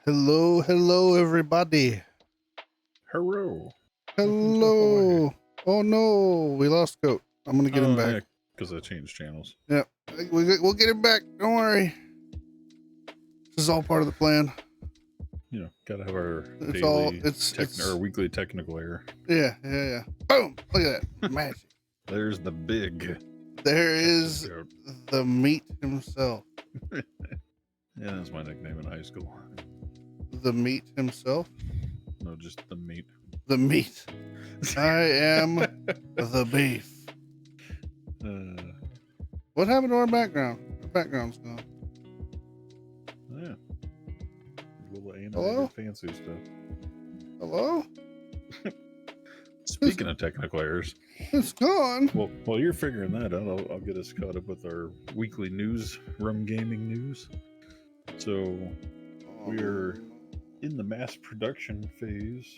Hello, hello, everybody. Hello. Hello. Oh no, we lost Goat. I'm gonna get him back. Because I changed channels. Yeah, we'll get him back. Don't worry. This is all part of the plan. You know, gotta have our It's weekly technical error. Yeah. Boom! Look at that magic. There's the big. There is the meat himself. Yeah, that's my nickname in high school. The meat himself? No, just the meat. The meat. I am the beef. What happened to our background? Our background's gone. Yeah. Little animated Hello? fancy stuff. Hello? Speaking of technical errors, it's gone. Well, while you're figuring that out, I'll get us caught up with our weekly news, RUM-Gaming news. So we're in the mass production phase.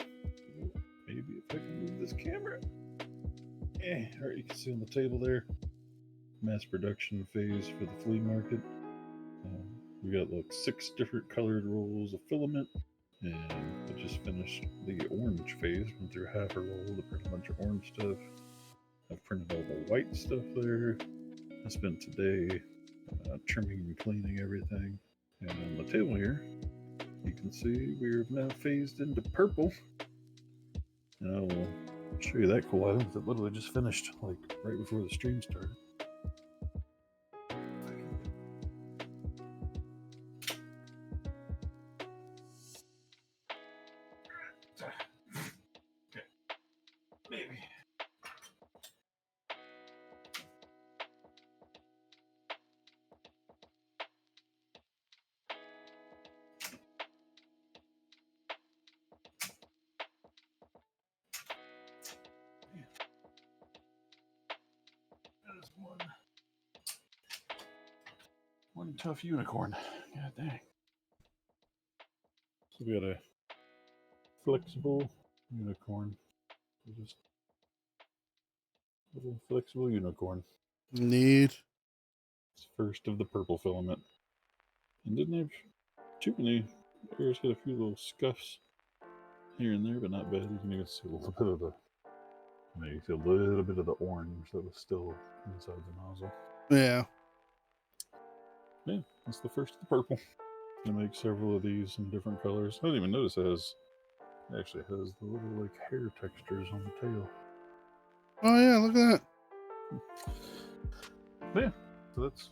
Maybe if I can move this camera. All right, you can see on the table there. Mass production phase for the flea market. We got like 6 different colored rolls of filament, and I just finished the orange phase. Went through half a roll to print a bunch of orange stuff. I've printed all the white stuff there. I spent today trimming and cleaning everything. And on the table here, you can see we're now phased into purple. And I will show you that cool item that literally just finished like right before the stream started. Okay, maybe. One tough unicorn. God dang. So we got a flexible unicorn. Just a little flexible unicorn. Neat. It's first of the purple filament. And didn't have too many areas, got a few little scuffs here and there, but not bad. You can even see a little bit of the you see a little bit of the orange that was still inside the nozzle. Yeah. Yeah, that's the first of the purple. I make several of these in different colors. I didn't even notice it actually has the little like hair textures on the tail. Oh yeah, look at that. Yeah, so that's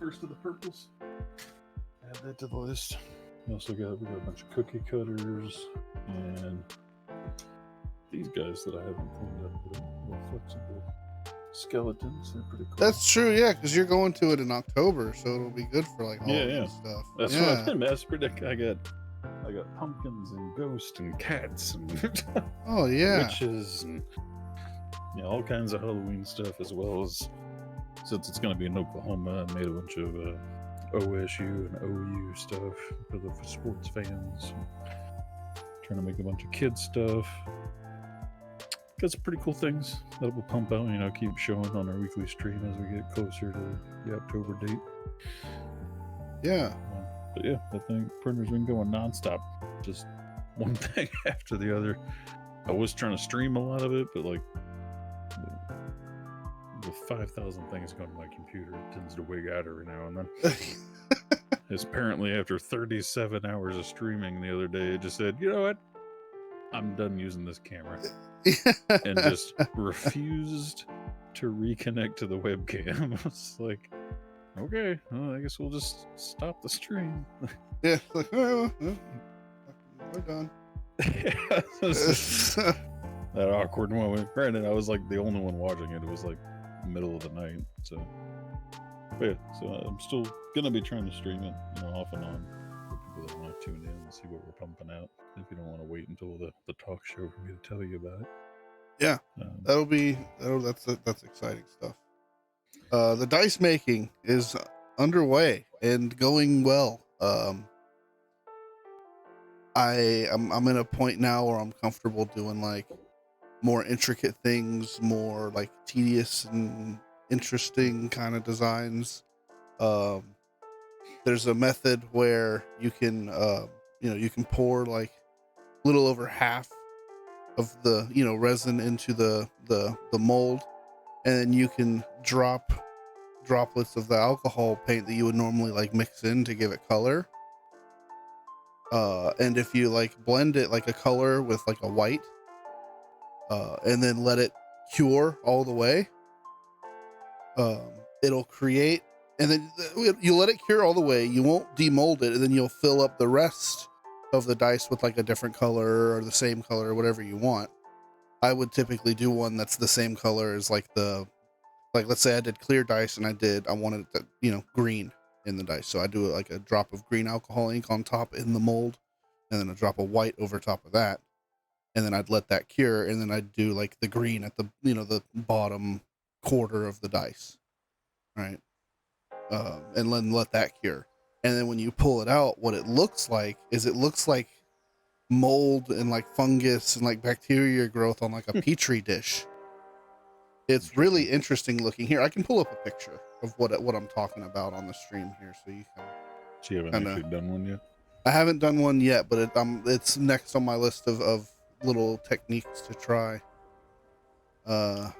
first of the purples. Add that to the list. We got a bunch of cookie cutters and these guys that I haven't cleaned up, but more flexible skeletons. They're pretty cool. That's true, yeah, because you're going to it in October, so it'll be good for like Halloween and stuff. That's what I've been mass predict. I got pumpkins and ghosts and cats and oh yeah, witches and all kinds of Halloween stuff, as well as, since it's going to be in Oklahoma, I made a bunch of OSU and OU stuff for the sports fans. Trying to make a bunch of kids stuff. Got some pretty cool things that will pump out, keep showing on our weekly stream as we get closer to the October date. Yeah. But yeah, I think printer's been going nonstop. Just one thing after the other. I was trying to stream a lot of it, but like with 5,000 things going to my computer, it tends to wig out every now and then. It's apparently after 37 hours of streaming the other day, it just said, you know what? I'm done using this camera. And just refused to reconnect to the webcam. I was like, okay, well, I guess we'll just stop the stream. Yeah, like, oh, we're done. That awkward moment. Granted, I was like the only one watching it. It was like middle of the night. So, but yeah, so I'm still gonna be trying to stream it, off and on for people that want to tune in and see what we're pumping out. If you don't want to wait until the talk show for me to tell you about it. Yeah, that's exciting stuff. The dice making is underway and going well. I'm in a point now where I'm comfortable doing like more intricate things, more like tedious and interesting kind of designs. there's a method where you can, you can pour like a little over half of the, resin into the mold, and then you can drop droplets of the alcohol paint that you would normally like mix in to give it color. And if you like blend it like a color with like a white, and then let it cure all the way, it'll create, and then you let it cure all the way. You won't demold it, and then you'll fill up the rest of the dice with like a different color or the same color or whatever you want. I would typically do one that's the same color as like let's say I did clear dice and I wanted it green in the dice. So I do like a drop of green alcohol ink on top in the mold, and then a drop of white over top of that. And then I'd let that cure, and then I'd do like the green at the, the bottom quarter of the dice. Right. And then let that cure. And then when you pull it out, what it looks like mold and like fungus and like bacteria growth on like a petri dish. It's really interesting looking. Here, I can pull up a picture of what I'm talking about on the stream here, so you can. So you haven't actually done one yet? I haven't done one yet, but it's next on my list of little techniques to try. Let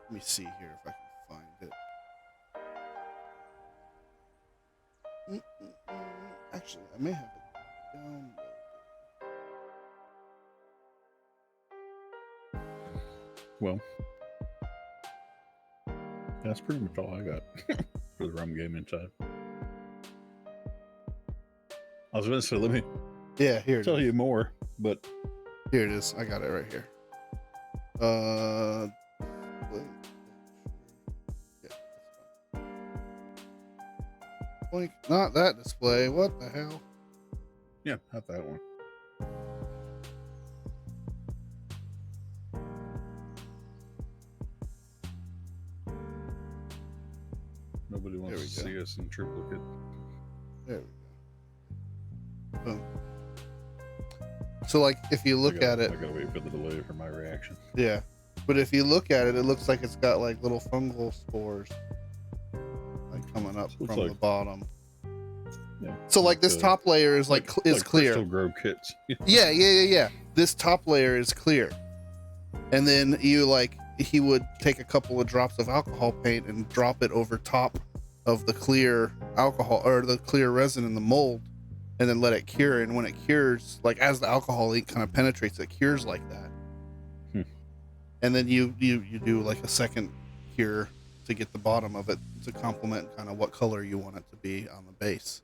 me see here if I can find it. Actually, I may have it down. Well, that's pretty much all I got for the RUM-Gaming side. I was going to say, let me tell you more, but here it is. I got it right here. Like, not that display. What the hell? Yeah, not that one. Nobody wants to see us in triplicate. There we go. Boom. So, like, if you look at it, I gotta wait for the delay for my reaction. Yeah, but if you look at it, it looks like it's got like little fungal spores, like coming up from the bottom. Yeah. So, like, this top layer is like clear. Crystal grow kits. Yeah. This top layer is clear, and then he would take a couple of drops of alcohol paint and drop it over top of the clear alcohol or the clear resin in the mold, and then let it cure. And when it cures, like as the alcohol ink kind of penetrates, it cures like that. And then you do like a second cure to get the bottom of it to complement kind of what color you want it to be on the base.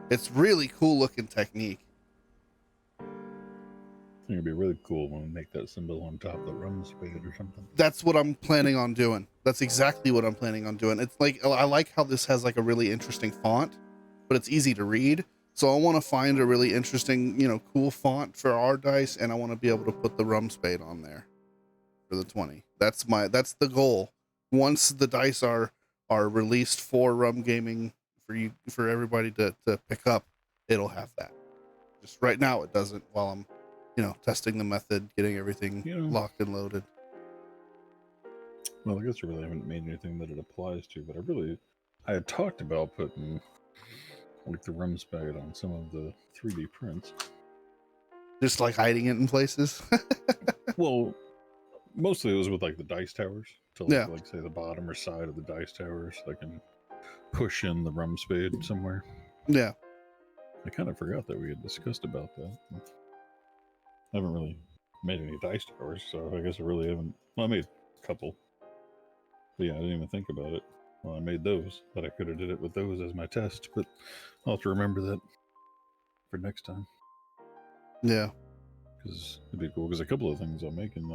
It's really cool looking technique. I think it'd be really cool when we make that symbol on top of the rum spade or something. That's what I'm planning on doing. That's exactly what I'm planning on doing. It's like, I like how this has like a really interesting font, but it's easy to read. So I want to find a really interesting, cool font for our dice, and I want to be able to put the rum spade on there for the 20. That's the goal. Once the dice are released for RUM-Gaming for everybody to pick up, it'll have that. Just right now it doesn't, while I'm testing the method, getting everything locked and loaded. Well, I guess I really haven't made anything that it applies to, but I had talked about putting like the rum spade on some of the 3D prints. Just like hiding it in places? Well, mostly it was with like the dice towers. To like say the bottom or side of the dice towers. So I can push in the rum spade somewhere. Yeah. I kind of forgot that we had discussed about that. I haven't really made any dice towers, so I guess I really haven't. Well, I made a couple. But yeah, I didn't even think about it. Well, I made those, but I could have did it with those as my test, but I'll have to remember that for next time. Yeah. Because it'd be cool, because a couple of things I'm making,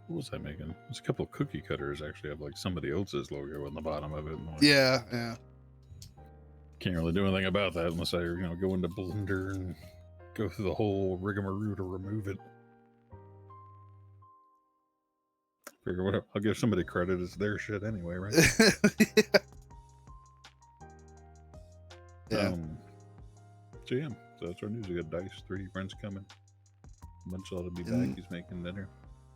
what was I making? There's a couple of cookie cutters actually have like somebody else's logo on the bottom of it. And, like, yeah. Can't really do anything about that unless I, go into Blender and go through the whole rigmarole to remove it. Figure what I'll give somebody credit. It's their shit anyway, right? Yeah. So that's our news. We got Dice 3D prints coming. Bunch ought to be back. He's making dinner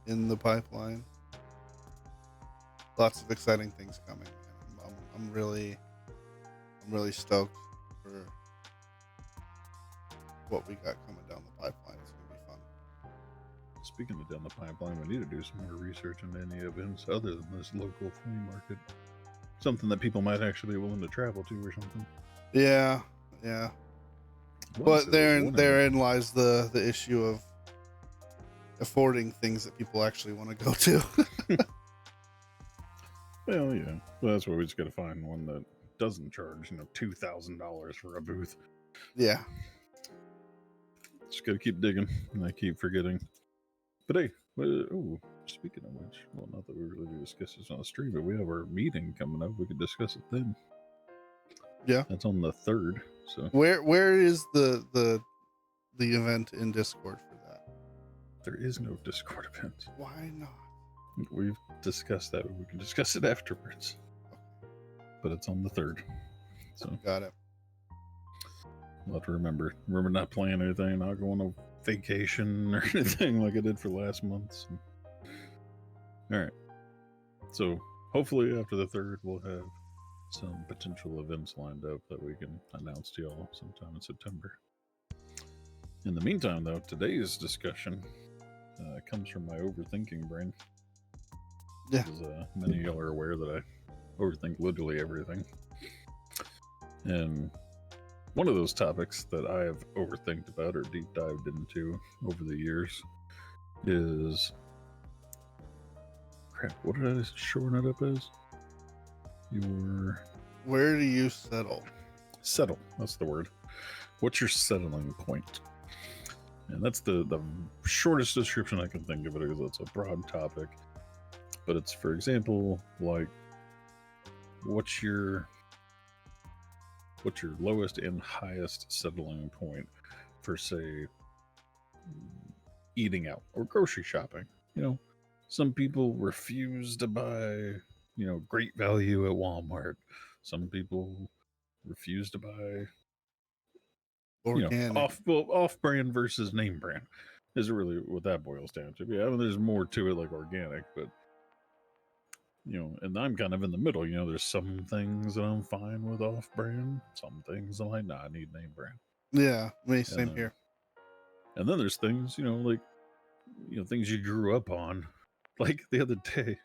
in the pipeline. lots of exciting things coming. I'm really stoked for what we got coming down the pipeline. It's gonna be fun. Speaking of down the pipeline, we need to do some more research into any events other than this local flea market. Something that people might actually be willing to travel to or something. Yeah. But therein lies the issue of affording things that people actually want to go to. Well, yeah. Well, that's why we just got to find one that doesn't charge, $2,000 for a booth. Yeah. Just got to keep digging, and I keep forgetting. But hey, speaking of which, well, not that we really discuss this on the stream, but we have our meeting coming up. We could discuss it then. Yeah. That's on the 3rd. So where is the event in Discord for that? There is no Discord event. Why not? We've discussed that. We can discuss it afterwards. But it's on the 3rd. So got it. I'll have to remember not playing anything, not going on vacation or anything like I did for last month. So. All right. So hopefully after the 3rd, we'll have some potential events lined up that we can announce to y'all sometime in September. In the meantime, though, today's discussion comes from my overthinking brain. Yeah. As many of y'all are aware that I overthink literally everything. And one of those topics that I have overthinked about or deep dived into over the years is... Crap, what did I shorten it up as? Where do you settle? Settle, that's the word. What's your settling point? And that's the shortest description I can think of it, because it's a broad topic. But it's, for example, like, what's your lowest and highest settling point for, say, eating out or grocery shopping? Some people refuse to buy, great value at Walmart. Some people refuse to buy organic, off-brand versus name brand is really what that boils down to. Yeah, I mean, there's more to it, like organic, but and I'm kind of in the middle. There's some things that I'm fine with off-brand, some things I might not need name brand. Yeah, me, same here. And then there's things, like things you grew up on. Like the other day,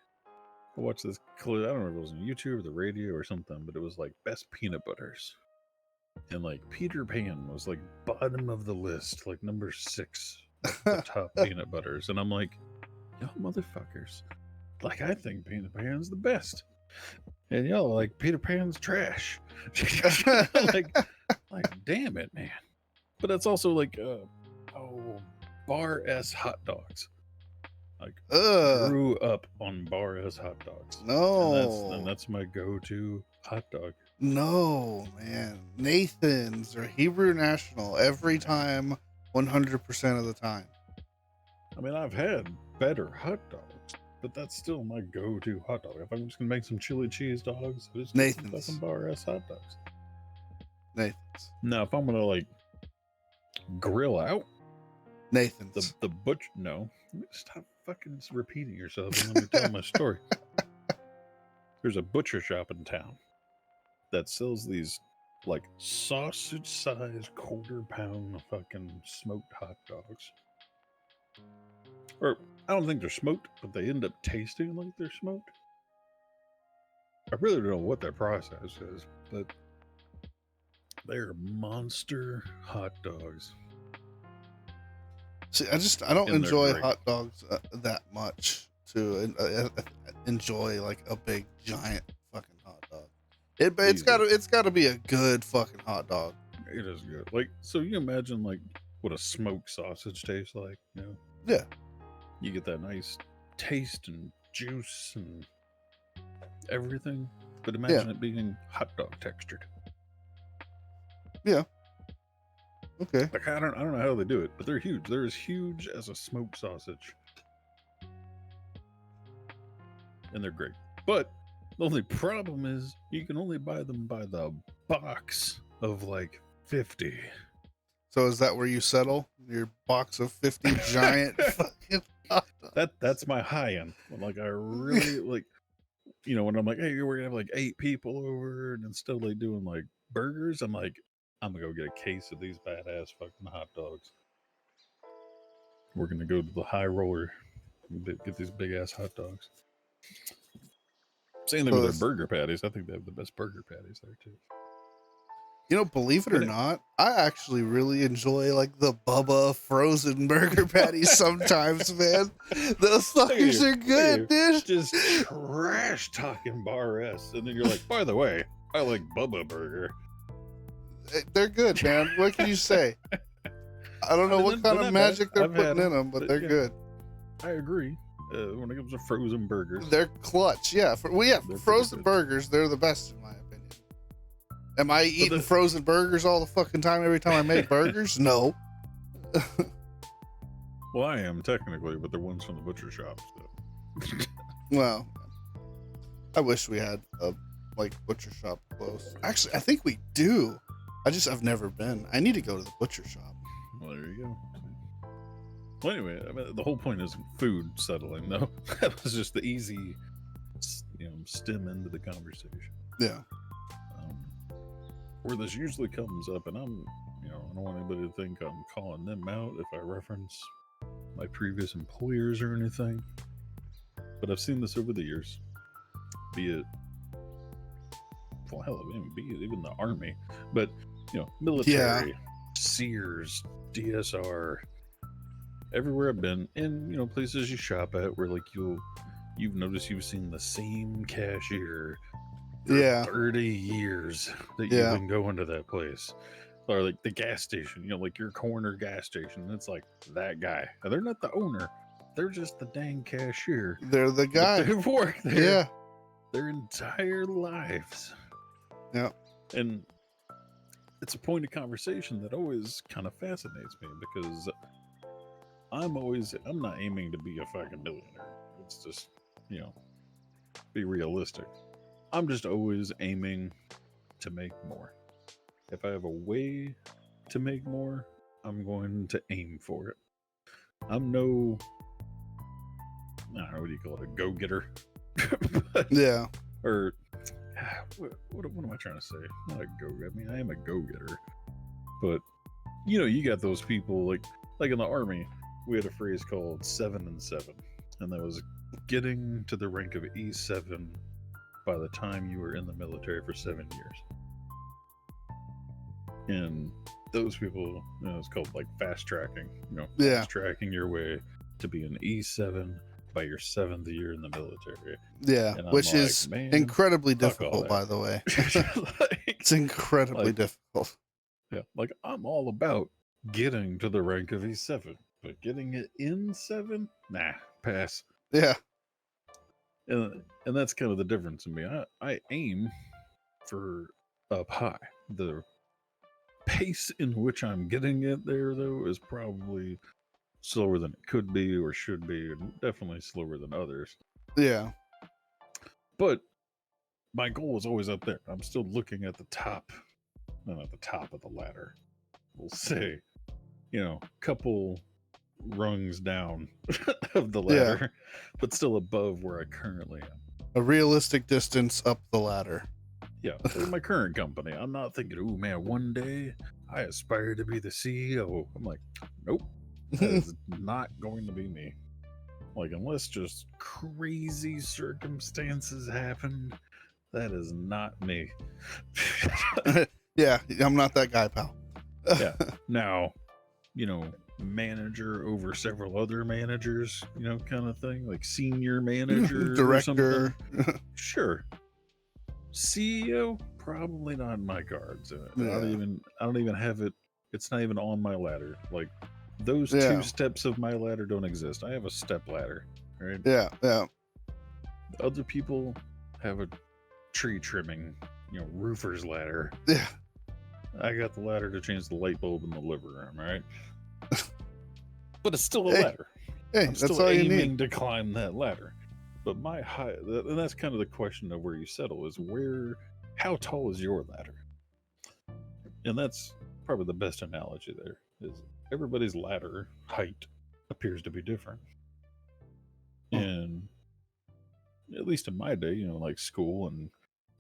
I watched this clip. I don't know if it was on YouTube or the radio or something, but it was like best peanut butters. And like Peter Pan was like bottom of the list, like number 6 of the top peanut butters. And I'm like, y'all motherfuckers, like, I think Peter Pan's the best. And y'all are like, Peter Pan's trash. like, damn it, man. But that's also like, Bar S hot dogs. Like, grew up on Bar S hot dogs. No. And that's my go-to hot dog. No, man. Nathan's or Hebrew National every time, 100% of the time. I mean, I've had better hot dogs, but that's still my go-to hot dog. If I'm just gonna make some chili cheese dogs, I just Nathan's. get some Bar S hot dogs. Nathan's. Now, if I'm gonna like grill out, Nathan's. The butcher. No, stop fucking repeating yourself and let me tell my story. There's a butcher shop in town that sells these like sausage-sized quarter-pound fucking smoked hot dogs. Or I don't think they're smoked, but they end up tasting like they're smoked. I really don't know what their process is, but they're monster hot dogs. See, I don't enjoy hot dogs that much to enjoy like a big giant fucking hot dog. It's got to be a good fucking hot dog. It is good. Like, so you imagine like what a smoked sausage tastes like, Yeah. You get that nice taste and juice and everything, but imagine it being hot dog textured. Yeah. Okay. Like, I don't know how they do it, but they're huge. They're as huge as a smoked sausage. And they're great. But the only problem is you can only buy them by the box of like 50. So is that where you settle? Your box of 50 giant fucking hot dogs? That's my high end. Like, I really like you know, when I'm like, hey, we're gonna have like 8 people over, and instead of like doing like burgers, I'm like, I'm gonna go get a case of these badass fucking hot dogs. We're gonna go to the high roller, get these big ass hot dogs. Same thing with their burger patties. I think they have the best burger patties there too. You know, believe it or not, I actually really enjoy like the Bubba frozen burger patties sometimes, man. Those fuckers are good, dude. Just trash talking bar S, and then you're like, by the way, I like Bubba Burger. They're good, man. What can you say? I don't know what kind of magic they're putting in them, but they're good. I agree. When it comes to frozen burgers, they're clutch. Yeah, frozen burgers, they're the best in my opinion. Am I eating frozen burgers all the fucking time every time I make burgers? No. Well, I am technically, but they're ones from the butcher shop. So. Well, I wish we had a like butcher shop close. Actually, I think we do. I've never been. I need to go to the butcher shop. Well, there you go. Well, anyway, I mean, the whole point is food settling, though. That was just the easy, stem into the conversation. Yeah. Where this usually comes up, and I don't want anybody to think I'm calling them out if I reference my previous employers or anything. But I've seen this over the years. Be it, well, hell, be it even the Army. But, military, Sears, DSR, everywhere I've been, and, places you shop at where, like, you've noticed you've seen the same cashier for 30 years that you've been going to that place. Or like the gas station, like your corner gas station. It's like that guy. And they're not the owner. They're just the dang cashier. They're the guy. They've worked there their entire lives. Yeah. And it's a point of conversation that always kind of fascinates me because I'm not aiming to be a fucking millionaire. It's just, be realistic. I'm just always aiming to make more. If I have a way to make more, I'm going to aim for it. I'm no, I don't know, what do you call it, a go-getter? Yeah. Or, what am I trying to say? I'm not a go-getter. I mean, I am a go-getter. But, you got those people, like in the Army, we had a phrase called 7 and 7. And that was getting to the rank of E7 by the time you were in the military for 7 years. And those people, it's called like fast tracking, fast tracking your way to be an E7 by your 7th year in the military. Yeah, which is incredibly difficult, by the way. It's incredibly difficult. Yeah, like I'm all about getting to the rank of E7, but getting it in 7? Nah, pass. Yeah. And that's kind of the difference in me. I aim for up high. The pace in which I'm getting it there, though, is probably slower than it could be or should be, and definitely slower than others. Yeah. But my goal is always up there. I'm still looking at the top, not at the top of the ladder. We'll say, couple rungs down of the ladder, but still above where I currently am. A realistic distance up the ladder. Yeah, in my current company, I'm not thinking, oh man, one day I aspire to be the CEO. I'm like, nope, that is not going to be me. Like, unless just crazy circumstances happen, that is not me. Yeah, I'm not that guy, pal. Yeah. Now, manager over several other managers, kind of thing, like senior manager, director. Sure. CEO, probably not in my cards. I don't even have it. It's not even on my ladder. Like those 2 steps of my ladder don't exist. I have a step ladder, right? Yeah. Other people have a tree trimming, roofer's ladder. Yeah. I got the ladder to change the light bulb in the living room, right? But it's still a ladder. Hey, I'm that's still all you aiming need to climb that ladder. But my height, and that's kind of the question of where you settle, is how tall is your ladder? And that's probably the best analogy there, is everybody's ladder height appears to be different. And, at least in my day, like school and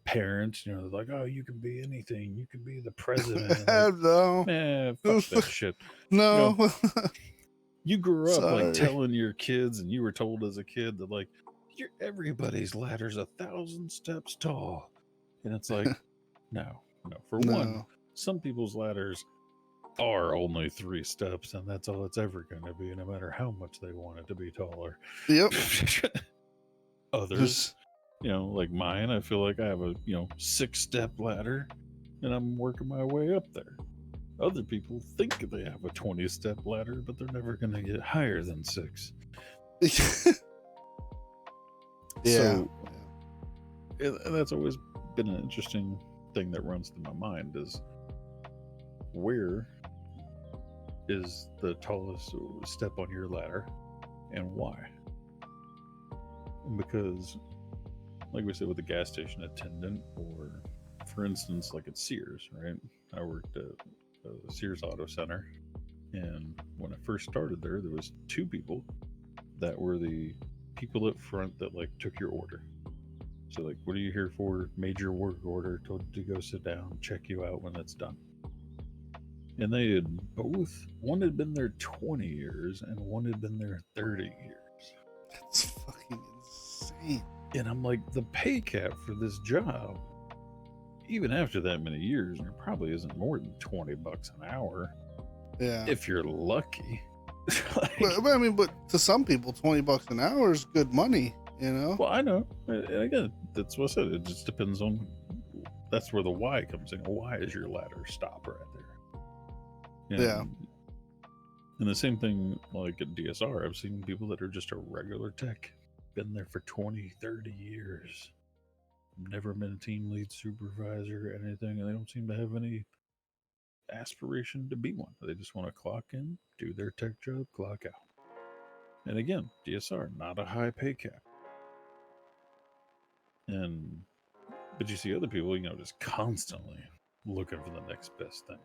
parents, they're like, oh, you can be anything, you can be the president. Like, No. man, fuck that shit. No. You grew up like Sorry. telling your kids, and you were told as a kid that like everybody's ladder's 1,000 steps tall, and it's like, no. For one, No. some people's ladders are only 3 steps, and that's all it's ever going to be, no matter how much they want it to be taller. Yep. Others, like mine, I feel like I have a 6-step ladder, and I'm working my way up there. Other people think they have a 20-step ladder, but they're never going to get higher than 6. Yeah. So, and that's always been an interesting thing that runs through my mind is, where is the tallest step on your ladder and why? Because, like we said, with the gas station attendant, or for instance, like at Sears, right? I worked at Sears Auto Center, and when I first started there was 2 people that were the people up front that like took your order. So like, what are you here for? Made your work order, told you to go sit down, check you out when it's done. And they had both, one had been there 20 years and one had been there 30 years. That's fucking insane. And I'm like, the pay cap for this job, even after that many years, there probably isn't more than $20 an hour. Yeah. If you're lucky. Like, but to some people, $20 an hour is good money, Well, I know. And again, that's what I said. It just depends on, that's where the why comes in. Why is your ladder stop right there? And the same thing, like at DSR, I've seen people that are just a regular tech, been there for 20, 30 years, never been a team lead, supervisor, or anything, and they don't seem to have any aspiration to be one. They just want to clock in, do their tech job, clock out. And again, DSR, not a high pay cap. But you see other people, just constantly looking for the next best thing.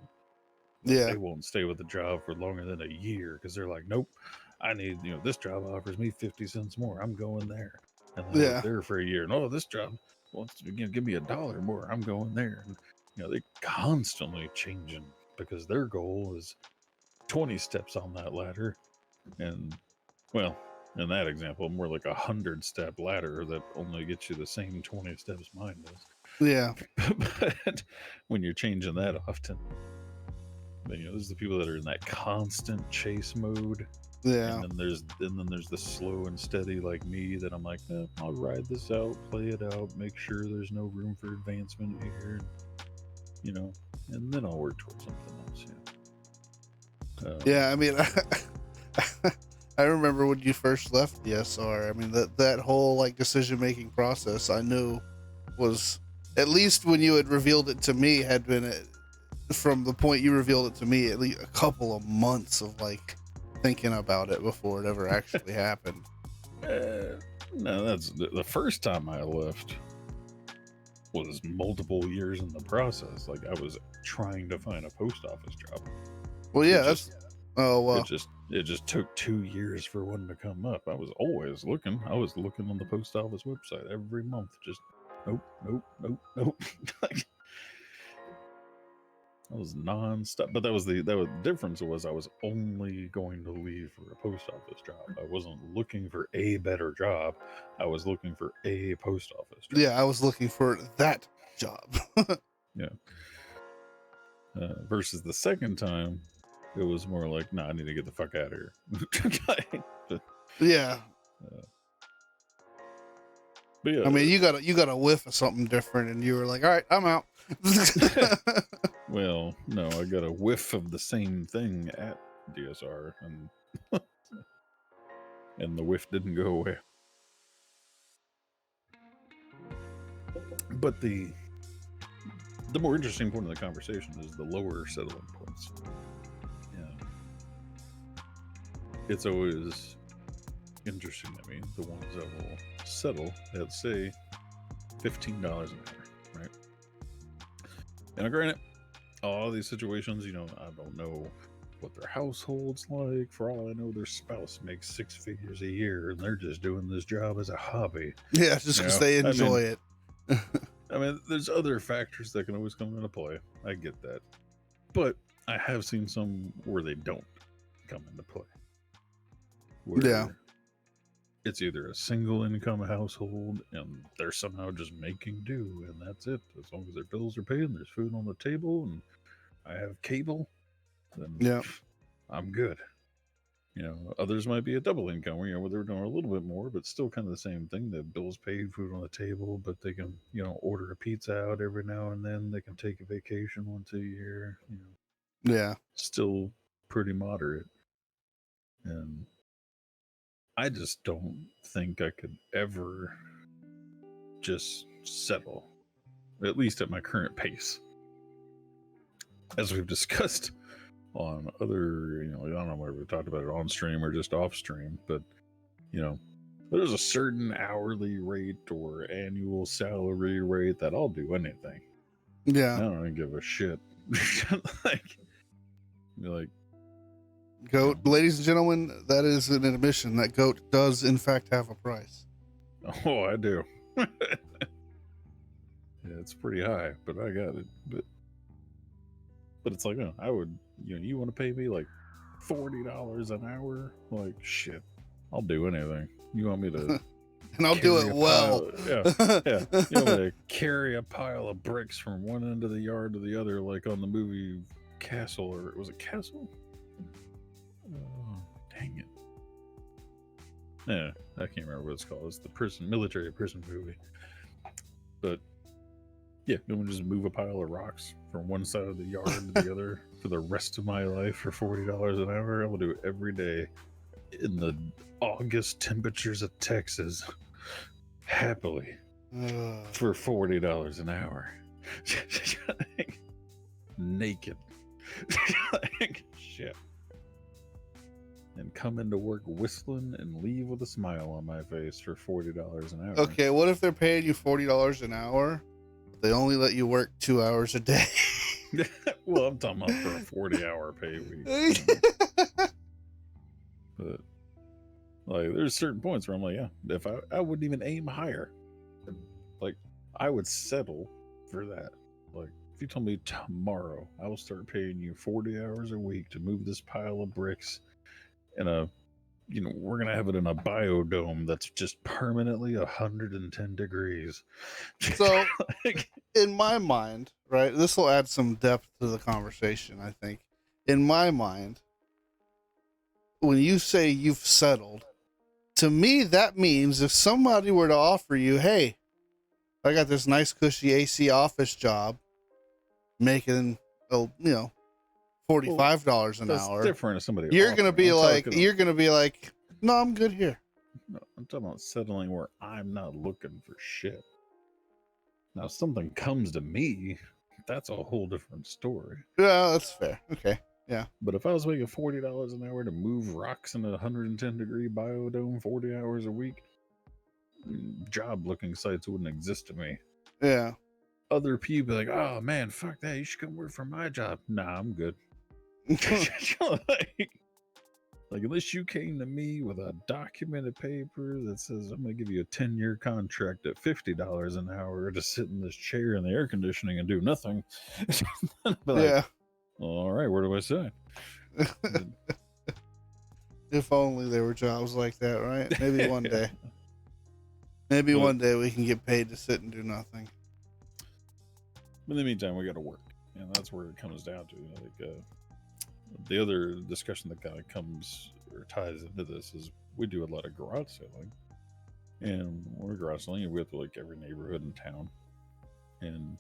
They won't stay with the job for longer than a year because they're like, nope, I need, this job offers me 50 cents more, I'm going there. And they're there for a year. And this job wants to give me $1 more, I'm going there. And they're constantly changing because their goal is 20 steps on that ladder. And well, in that example, more like 100-step ladder that only gets you the same 20 steps mine does. Yeah. But when you're changing that often, then there's the people that are in that constant chase mode. Yeah. And then there's the slow and steady like me that I'm like, I'll ride this out, play it out, make sure there's no room for advancement here, and then I'll work towards something else. Yeah, I mean, I remember when you first left DSR. I mean, that whole like decision making process, I knew was, at least when you had revealed it to me, had been from the point you revealed it to me, at least a couple of months of like thinking about it before it ever actually happened. No, that's the first time I left was multiple years in the process. Like I was trying to find a post office job. Well, yeah, it just took 2 years for one to come up. I was always looking. I was looking on the post office website every month. Just nope. Like, I was nonstop. But that was the difference was I was only going to leave for a post office job. I wasn't looking for a better job. I was looking for a post office job. Yeah, I was looking for that job. Yeah. Versus the second time, it was more like, I need to get the fuck out of here. Yeah. But yeah, I mean, you got a whiff of something different, and you were like, all right, I'm out. Well, no, I got a whiff of the same thing at DSR, and the whiff didn't go away. But the more interesting point of the conversation is the lower settling points. Yeah, it's always interesting to me, the ones that will settle at, say, $15 an hour, right? And granted, all these situations, I don't know what their household's like. For all I know, their spouse makes 6 figures a year, and they're just doing this job as a hobby. Yeah, just because they enjoy it. I mean, there's other factors that can always come into play. I get that. But I have seen some where they don't come into play. Where it's either a single income household and they're somehow just making do, and that's it. As long as their bills are paid and there's food on the table and I have cable, then I'm good. Others might be a double income where, where they're doing a little bit more, but still kind of the same thing. The bills paid, food on the table, but they can, order a pizza out every now and then. They can take a vacation once a year. Still pretty moderate. And I just don't think I could ever just settle, at least at my current pace. As we've discussed on other, I don't know whether we talked about it on stream or just off stream, but, there's a certain hourly rate or annual salary rate that I'll do anything. Yeah. I don't give a shit. like, Goat, ladies and gentlemen, that is an admission that Goat does in fact have a price. Oh, I do. Yeah, it's pretty high, but I got it. But it's like, I would, you want to pay me like $40 an hour? Like, shit, I'll do anything. You want me to and I'll do it well. Yeah. You want me to carry a pile of bricks from one end of the yard to the other, like on the movie Castle, or was it Castle? Oh, dang it. Yeah, I can't remember what it's called. It's the military prison movie. But yeah, no one just move a pile of rocks from one side of the yard to the other for the rest of my life for $40 an hour. I will do it every day in the August temperatures of Texas, happily, for $40 an hour. Naked. Shit. And come into work whistling and leave with a smile on my face for $40 an hour. Okay, what if they're paying you $40 an hour? They only let you work 2 hours a day. Well, I'm talking about for a 40-hour pay week. But like, there's certain points where I'm like, if I wouldn't even aim higher. Like, I would settle for that. Like, if you told me tomorrow I will start paying you 40 hours a week to move this pile of bricks in we're gonna have it in a biodome that's just permanently 110 degrees. So, in my mind, right, this will add some depth to the conversation, I think. In my mind, when you say you've settled, to me, that means if somebody were to offer you, hey, I got this nice cushy AC office job making, $45 an hour. Different if somebody you're going to be like, no, I'm good here. No, I'm talking about settling where I'm not looking for shit. Now, if something comes to me, that's a whole different story. Yeah, that's fair. Okay. Yeah. But if I was making $40 an hour to move rocks in a 110-degree biodome 40 hours a week, job-looking sites wouldn't exist to me. Yeah. Other people like, oh man, fuck that. You should come work for my job. Nah, I'm good. Like, unless you came to me with a documented paper that says I'm going to give you a 10-year contract at $50 an hour to sit in this chair in the air conditioning and do nothing. Yeah. All right, where do I sign? If only there were jobs like that, right? Maybe one day. Maybe one day we can get paid to sit and do nothing. In the meantime, we got to work. And that's where it comes down to. The other discussion that kind of comes or ties into this is we do a lot of garage selling. And when we're garage selling, we have to like every neighborhood in town. And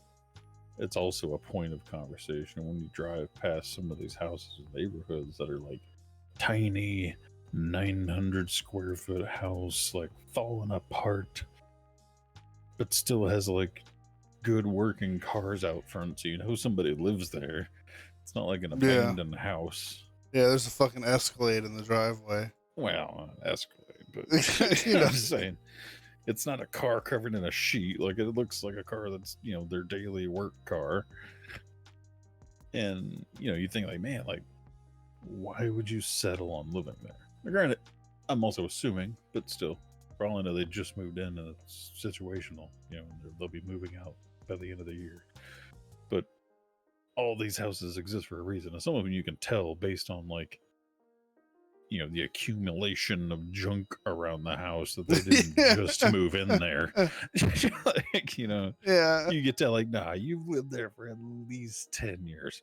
it's also a point of conversation when you drive past some of these houses and neighborhoods that are like tiny 900 square foot house, like falling apart, but still has like good working cars out front, so you know somebody lives there. It's not like an abandoned house. Yeah, there's a fucking Escalade in the driveway. Well, Escalade, but you know what I'm saying. It's not a car covered in a sheet. Like, it looks like a car that's, their daily work car. And, you think like, man, like, why would you settle on living there? Now, granted, I'm also assuming, but still, for all I know, they just moved in and it's situational. You know, they'll be moving out by the end of the year. But all these houses exist for a reason, and some of them you can tell based on like, you know, the accumulation of junk around the house that they didn't just move in there. Like, you know, Yeah. you get to like, nah, you've lived there for at least 10 years.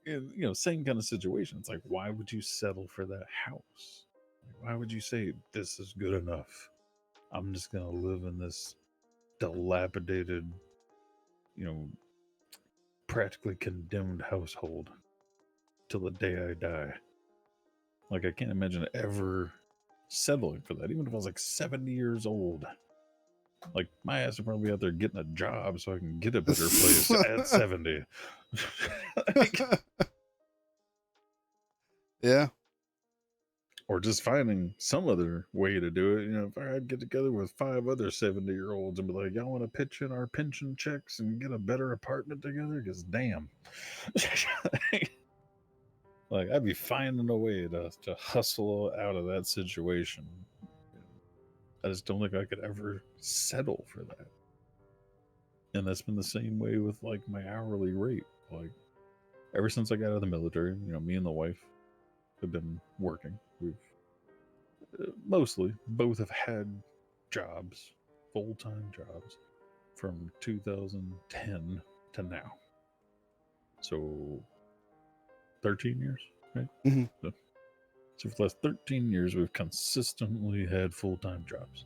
And, you know, same kind of situation. It's like, why would you settle for that house? Why would you say this is good enough? I'm just gonna live in this dilapidated, you know, practically condemned household till the day I die. Like, I can't imagine ever settling for that, even if I was like 70 years old. Like, my ass would probably be out there getting a job so I can get a better place at 70. Like, Yeah. or just finding some other way to do it. You know, if I'd get together with 5 other 70-year-olds and be like, y'all want to pitch in our pension checks and get a better apartment together? Because damn. Like, I'd be finding a way to hustle out of that situation. I just don't think I could ever settle for that. And that's been the same way with like my hourly rate. Like, ever since I got out of the military, you know, me and the wife have been working. We've mostly both have had jobs, full-time jobs, from 2010 to now. So 13 years, right? Mm-hmm. So for the last 13 years, we've consistently had full-time jobs,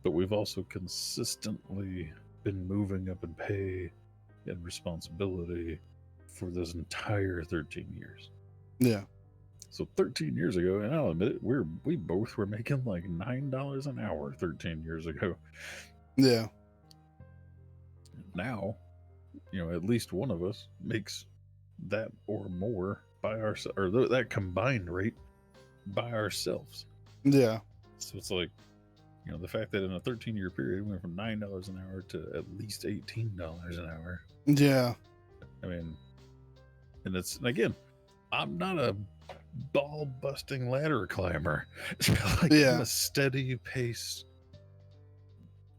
but we've also consistently been moving up in pay and responsibility for this entire 13 years. Yeah. So 13 years ago, and I'll admit it, we both were making like $9 an hour 13 years ago. Yeah. Now, you know, at least one of us makes that or more by ourselves, or that combined rate by ourselves. Yeah. So it's like, you know, the fact that in a 13-year period we went from $9 an hour to at least $18 an hour. Yeah. I mean, and it's, and again, I'm not a ball busting ladder climber. Like, Yeah. I'm a steady pace,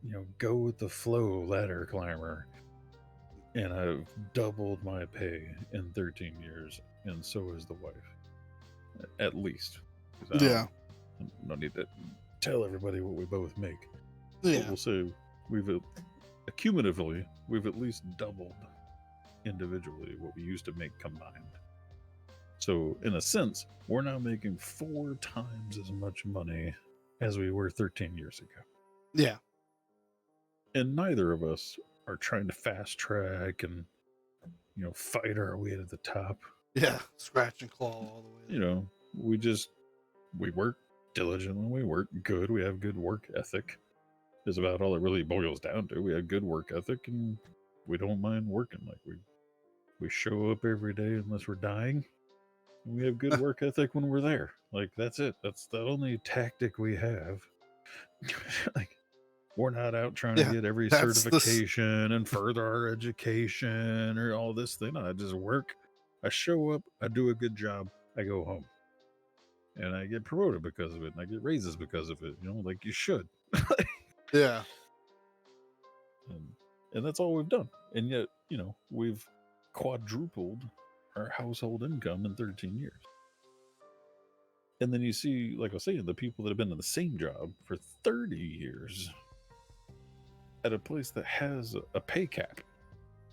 you know, go with the flow ladder climber. And I've doubled my pay in 13 years, and so is the wife. At least. Yeah. No need to tell everybody what we both make. Yeah. But we'll say we've cumulatively, we've at least doubled individually what we used to make combined. So in a sense, we're now making 4 times as much money as we were 13 years ago. Yeah. And neither of us are trying to fast track and, you know, fight our way to the top. Yeah. Scratch and claw all the way there. You know, we work diligently, we work good, we have good work ethic. Is about all it really boils down to. We have good work ethic, and we don't mind working. Like, we show up every day unless we're dying. And we have good work ethic when we're there. Like, that's it. That's the only tactic we have. Like, we're not out trying to get every certification and further our education or all this thing. I just work. I show up. I do a good job. I go home. And I get promoted because of it. And I get raises because of it. You know, like you should. Yeah. And that's all we've done. And yet, you know, we've quadrupled our household income in 13 years. And then you see, like I was saying, the people that have been in the same job for 30 years at a place that has a pay cap.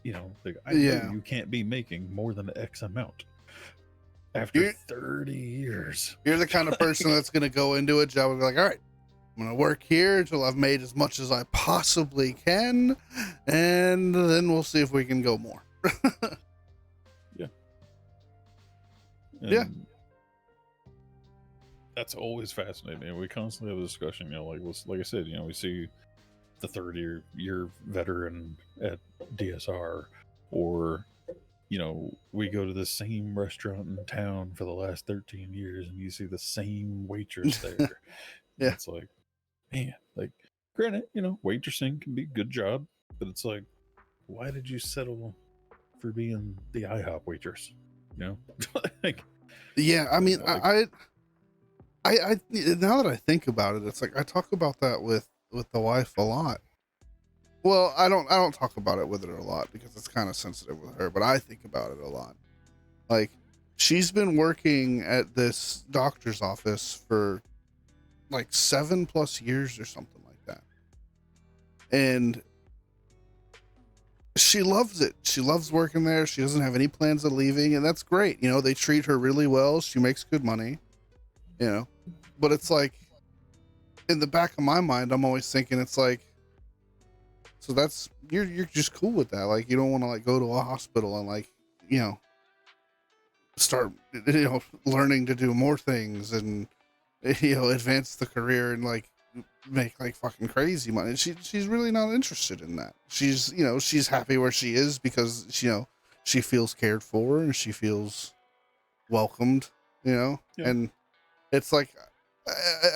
You know, like, I know you can't be making more than X amount after 30 years. You're the kind of person that's going to go into a job and be like, all right, I'm going to work here until I've made as much as I possibly can, and then we'll see if we can go more. Yeah. Yeah. That's always fascinating. And we constantly have a discussion, you know, like I said, you know, we see the 30-year veteran at DSR, or, you know, we go to the same restaurant in town for the last 13 years and you see the same waitress there. Yeah. It's like, man, like, granted, you know, waitressing can be a good job, but it's like, why did you settle for being the IHOP waitress? You know, like, Yeah, I mean, like, I now that I think about it, it's like I talk about that with the wife a lot. Well, I don't talk about it with her a lot because it's kind of sensitive with her, but I think about it a lot. Like, she's been working at this doctor's office for like 7+ years or something like that, and she loves it. She loves working there. She doesn't have any plans of leaving, and that's great. You know, they treat her really well. She makes good money. You know, but it's like, in the back of my mind, I'm always thinking, it's like, so that's, you're just cool with that. Like, you don't want to like go to a hospital and like, you know, start, you know, learning to do more things and, you know, advance the career and like make like fucking crazy money. She's really not interested in that. She's, you know, she's happy where she is because, you know, she feels cared for and she feels welcomed, you know, yeah. and it's like,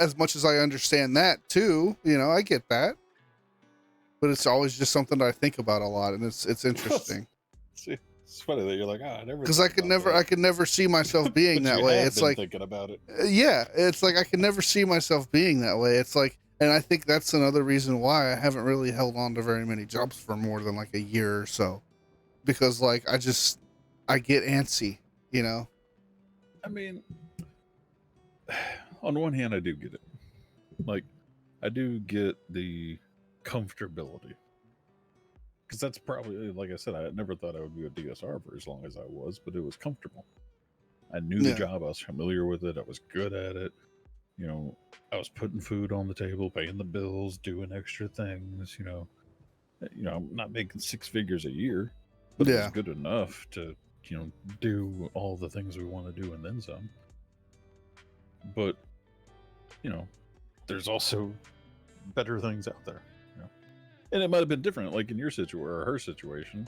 as much as I understand that too, you know, I get that, but it's always just something that I think about a lot, and it's interesting. See, it's funny that you're like, I never. Because I could never see myself being but that you way. have It's been like, thinking about it. yeah, it's like I can never see myself being that way. It's like, and I think that's another reason why I haven't really held on to very many jobs for more than like a year or so, because like I get antsy, you know. I mean, on one hand, I do get it. Like, I do get the comfortability. Because that's probably, like I said, I never thought I would be a DSR for as long as I was, but it was comfortable. I knew the job. I was familiar with it. I was good at it. You know, I was putting food on the table, paying the bills, doing extra things. You know, I'm not making 6 figures a year, but it was good enough to, you know, do all the things we want to do and then some. But, you know, there's also better things out there. You know? And it might have been different, like in your situation or her situation.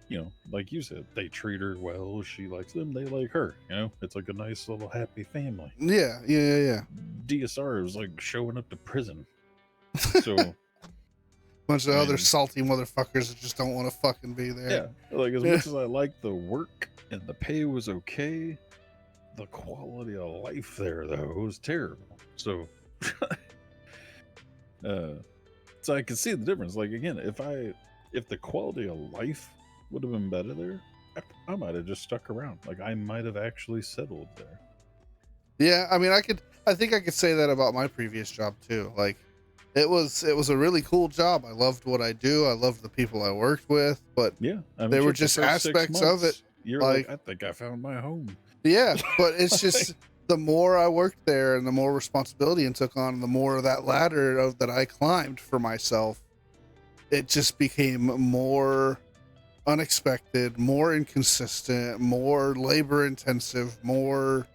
You know, like you said, they treat her well. She likes them. They like her. You know, it's like a nice little happy family. Yeah. DSR is like showing up to prison. So, bunch of other salty motherfuckers that just don't want to fucking be there. Yeah, like as much as I liked the work and the pay was okay, the quality of life there though was terrible. So, so I could see the difference. Like again, if the quality of life would have been better there, I might have just stuck around. Like I might have actually settled there. Yeah, I mean, I think I could say that about my previous job too. Like, it was a really cool job. I loved what I do. I loved the people I worked with, but yeah, I mean, there were just aspects of it. You're like, I think I found my home. Yeah, but it's just the more I worked there and the more responsibility and took on, the more of that ladder that I climbed for myself, it just became more unexpected, more inconsistent, more labor intensive, more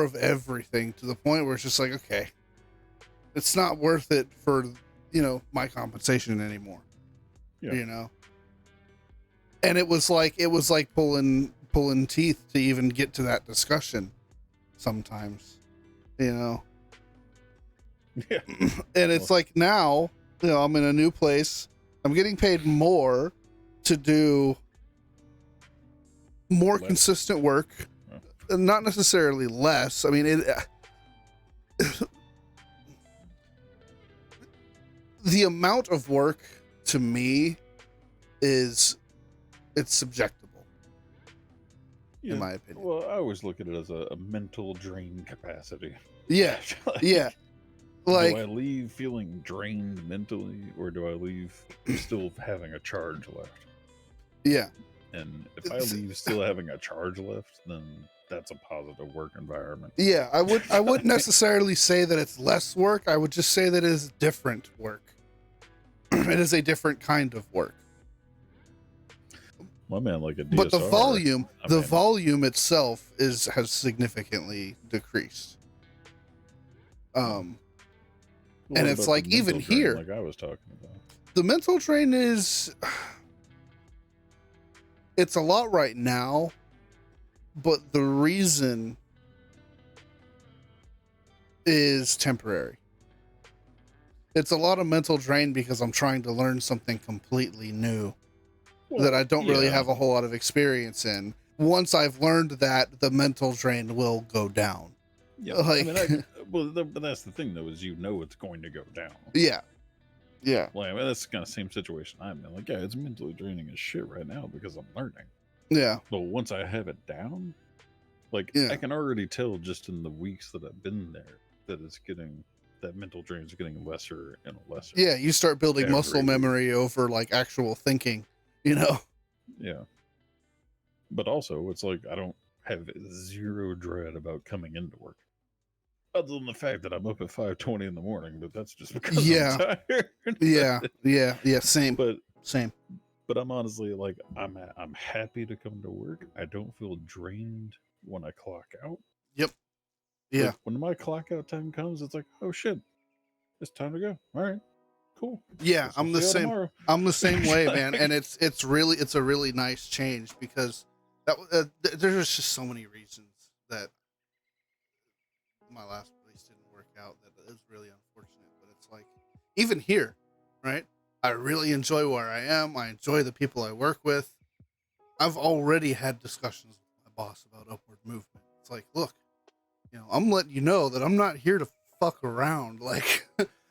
of everything, to the point where it's just like, okay, it's not worth it for, you know, my compensation anymore. Yeah. You know? And it was like pulling teeth to even get to that discussion sometimes, you know? Yeah. And it's like, now, you know, I'm in a new place. I'm getting paid more to do more consistent work. Not necessarily less. I mean, the amount of work to me it's subjectable, in my opinion. Well, I always look at it as a mental drain capacity. Yeah. Yeah. Like, do I leave feeling drained mentally, or do I leave still having a charge left? Yeah. And if I leave still having a charge left, then that's a positive work environment. Yeah, I wouldn't necessarily say that it's less work. I would just say that it is different work. It is a different kind of work. My man, like a DSR, but the volume itself has significantly decreased. And it's like, even here, like I was talking about, the mental drain is, it's a lot right now, but the reason is temporary. It's a lot of mental drain because I'm trying to learn something completely new that I don't really have a whole lot of experience in. once I've learned that, the mental drain will go down. Yeah, Like, I mean, but that's the thing though, is it's going to go down. yeah. Like, I mean, that's the kind of same situation I'm in. Like, yeah, it's mentally draining as shit right now because I'm learning. Yeah. But once I have it down, like, Yeah. I can already tell just in the weeks that I've been there that that mental drain is getting lesser and lesser. Yeah, you start building muscle week. memory over like actual thinking, you know? Yeah. But also, it's like I don't have zero dread about coming into work. Other than the fact that I'm up at 5:20 in the morning, but that's just because Yeah. I'm tired. Yeah. Same. But Same. But I'm honestly like I'm happy to come to work. I don't feel drained when I clock out. Yep. Yeah. Like, when my clock out time comes, it's like, oh shit, it's time to go. All right, cool. Yeah, I'm the same. Tomorrow. I'm the same way, man. And it's a really nice change because there's just so many reasons that my last place didn't work out that it was really unfortunate. But it's like, even here, right? I really enjoy where I am. I enjoy the people I work with. I've already had discussions with my boss about upward movement. It's like, look, I'm letting you know that I'm not here to fuck around. Like,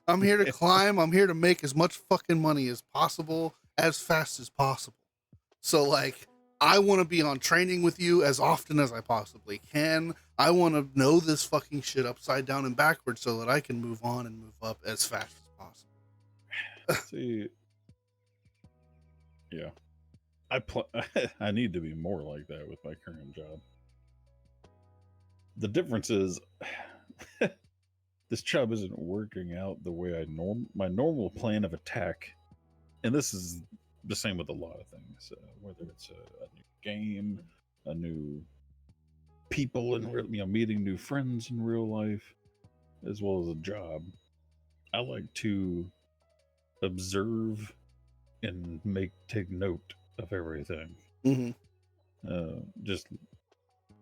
I'm here to climb. I'm here to make as much fucking money as possible, as fast as possible. So, like, I want to be on training with you as often as I possibly can. I want to know this fucking shit upside down and backwards so that I can move on and move up as fast as possible. See, yeah, I need to be more like that with my current job. The difference is, this job isn't working out the way my normal plan of attack, and this is the same with a lot of things. Whether it's a new game, a new people in meeting new friends in real life, as well as a job. I like to observe and take note of everything. Mm-hmm. Just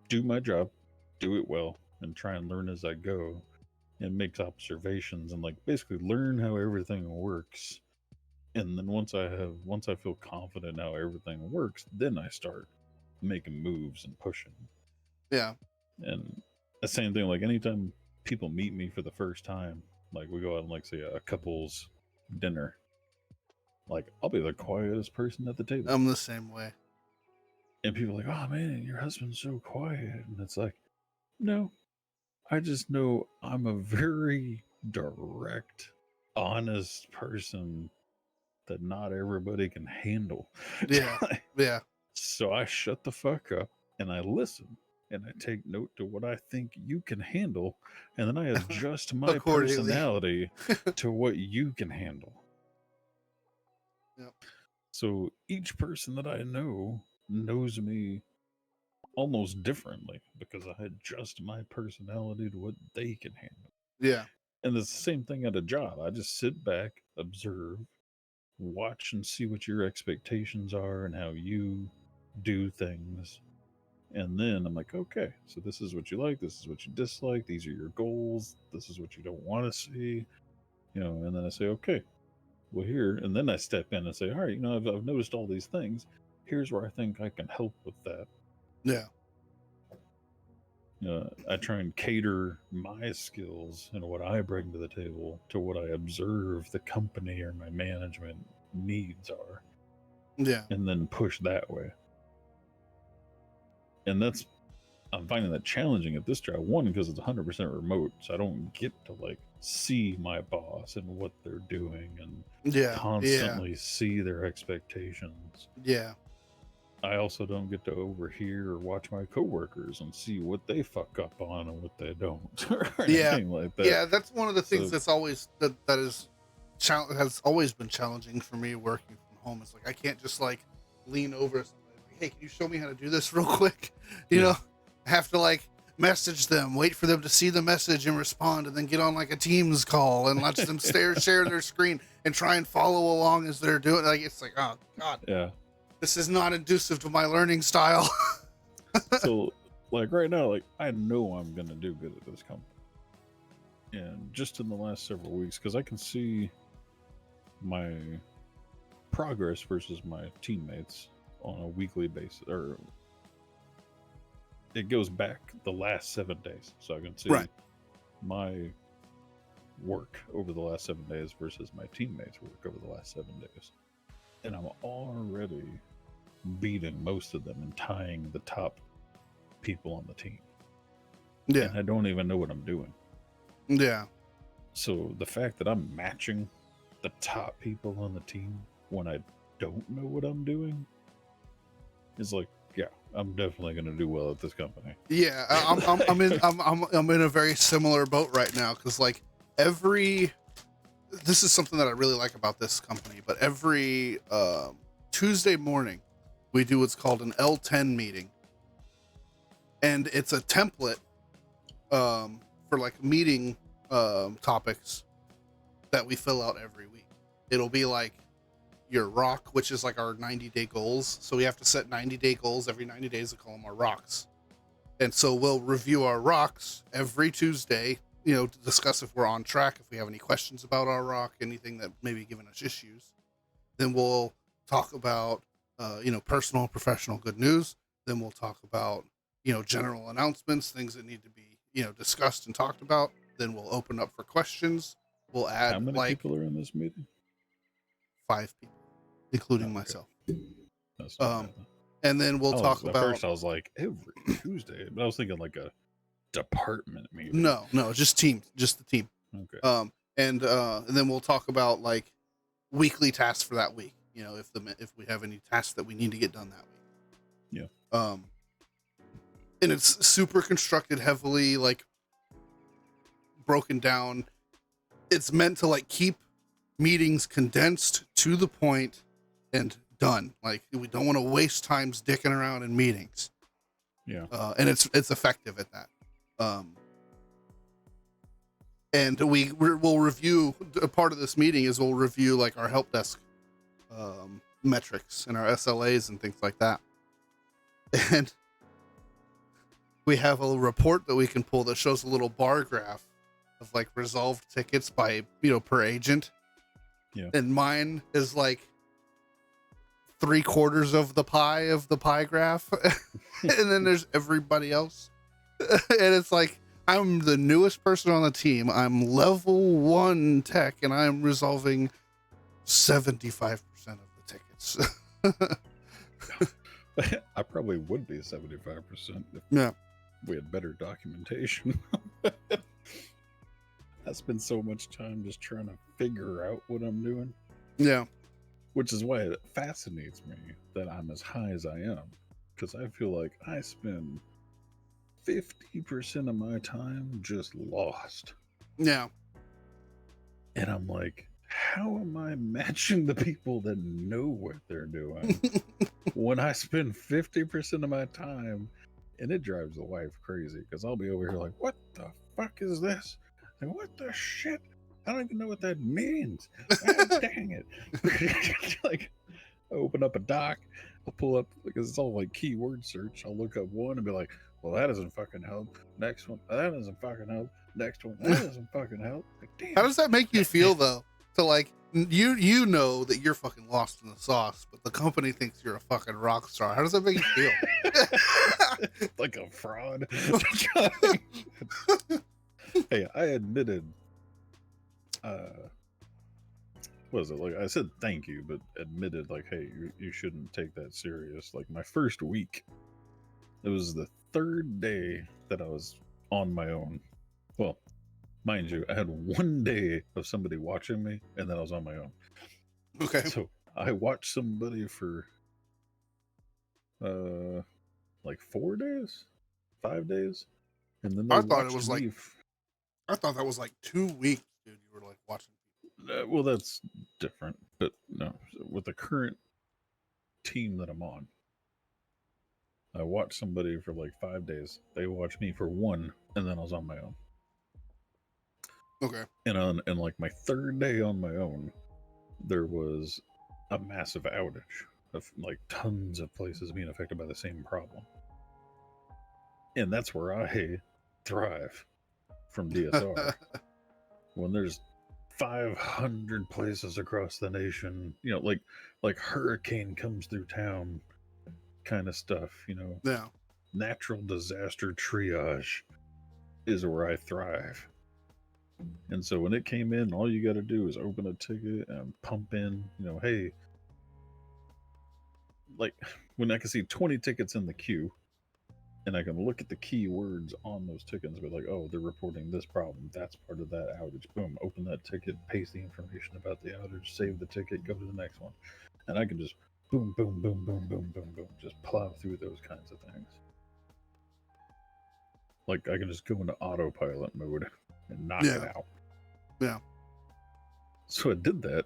do my job, do it well, and try and learn as I go, and make observations and like basically learn how everything works. And then once I feel confident how everything works, then I start making moves and pushing. Yeah. And the same thing, like anytime people meet me for the first time, like we go out and like say a couple's dinner, like I'll be the quietest person at the table. I'm the same way. And people are like, oh man, your husband's so quiet. And it's like, no, I just know I'm a very direct, honest person that not everybody can handle. Yeah. Yeah. So I shut the fuck up and I listen and I take note to what I think you can handle, and then I adjust my personality to what you can handle. Yep. So each person that I know knows me almost differently because I adjust my personality to what they can handle. Yeah. And it's the same thing at a job. I just sit back, observe, watch, and see what your expectations are and how you do things. And then I'm like, okay, so this is what you like, this is what you dislike, these are your goals, this is what you don't want to see, and then I say, okay, well, here, and then I step in and say, all right, I've noticed all these things. Here's where I think I can help with that. Yeah. I try and cater my skills and what I bring to the table to what I observe the company or my management needs are. Yeah. And then push that way. And I'm finding that challenging at this job. One, because it's 100% remote, so I don't get to like see my boss and what they're doing and constantly see their expectations. Yeah. I also don't get to overhear or watch my coworkers and see what they fuck up on and what they don't. Or anything like that. Yeah, that's one of the things that's always has always been challenging for me working from home. It's like I can't just like lean over somebody like, hey, can you show me how to do this real quick? You know, I have to like message them, wait for them to see the message and respond, and then get on like a Teams call and watch them share their screen and try and follow along as they're doing. Like it's like, oh god, yeah, this is not conducive to my learning style. So, like right now, like I know I'm gonna do good at this company, and just in the last several weeks, because I can see my progress versus my teammates on a weekly basis, or it goes back the last 7 days, so I can see Right. my work over the last 7 days versus my teammates' work over the last 7 days, and I'm already beating most of them and tying the top people on the team. Yeah. And I don't even know what I'm doing. Yeah. So the fact that I'm matching the top people on the team when I don't know what I'm doing is like, yeah, I'm definitely going to do well at this company. Yeah, I'm in a very similar boat right now, because like this is something that I really like about this company, but every Tuesday morning we do what's called an L10 meeting, and it's a template for like meeting topics that we fill out every week. It'll be like your rock, which is like our 90-day goals. So we have to set 90-day goals every 90 days to call them our rocks. And so we'll review our rocks every Tuesday, to discuss if we're on track, if we have any questions about our rock, anything that may be giving us issues. Then we'll talk about, personal, professional, good news. Then we'll talk about, general announcements, things that need to be, discussed and talked about. Then we'll open up for questions. We'll add How many people are in this meeting? 5 people, including myself. That's not bad. And then we'll talk at about. First, I was like every Tuesday, but I was thinking like a department meeting. No, just the team. Okay. And then we'll talk about like weekly tasks for that week. If we have any tasks that we need to get done that week. Yeah. And it's super constructed, heavily like broken down. It's meant to like keep meetings condensed to the point and done. Like, we don't want to waste times dicking around in meetings. Yeah. And it's effective at that. And we'll review, a part of this meeting is we'll review like our help desk metrics and our SLAs and things like that. And we have a report that we can pull that shows a little bar graph of like resolved tickets by, per agent. Yeah. And mine is like 3/4 of the pie graph. And then there's everybody else. And it's like, I'm the newest person on the team. I'm level 1 tech, and I'm resolving 75% of the tickets. I probably would be 75% if we had better documentation. I spend so much time just trying to figure out what I'm doing. Yeah. Which is why it fascinates me that I'm as high as I am. Because I feel like I spend 50% of my time just lost. Yeah. And I'm like, how am I matching the people that know what they're doing when I spend 50% of my time? And it drives the wife crazy, because I'll be over here like, what the fuck is this? Like, what the shit? I don't even know what that means. God dang it. Like, I open up a doc, I'll pull up, because it's all like keyword search. I'll look up one and be like, well, that doesn't fucking help. Next one, that doesn't fucking help. Next one, that doesn't fucking help. Like, damn. How does that make you feel, though? To like, you know that you're fucking lost in the sauce, but the company thinks you're a fucking rock star. How does that make you feel? Like a fraud. Hey, I admitted, what was it? Like, I said thank you, but admitted like, hey, you shouldn't take that serious. Like, my first week, it was the 3rd day that I was on my own. Well, mind you, I had 1 day of somebody watching me, and then I was on my own. Okay. So I watched somebody for like 4 days, 5 days, and then they I thought it was watched like, I thought that was like 2 weeks, dude. You were like watching. well, that's different, but no, with the current team that I'm on, I watched somebody for like 5 days. They watched me for 1, and then I was on my own. Okay. And like my 3rd day on my own, there was a massive outage of like tons of places being affected by the same problem. And that's where I thrive from DSR. When there's 500 places across the nation, like hurricane comes through town kind of stuff, Yeah. natural disaster triage is where I thrive. And so when it came in, all you got to do is open a ticket and pump in, hey, like when I can see 20 tickets in the queue and I can look at the keywords on those tickets and be like, oh, they're reporting this problem. That's part of that outage. Boom, open that ticket, paste the information about the outage, save the ticket, go to the next one. And I can just boom, boom, boom, boom, boom, boom, boom, just plow through those kinds of things. Like I can just go into autopilot mode and knock it out. Yeah. So I did that,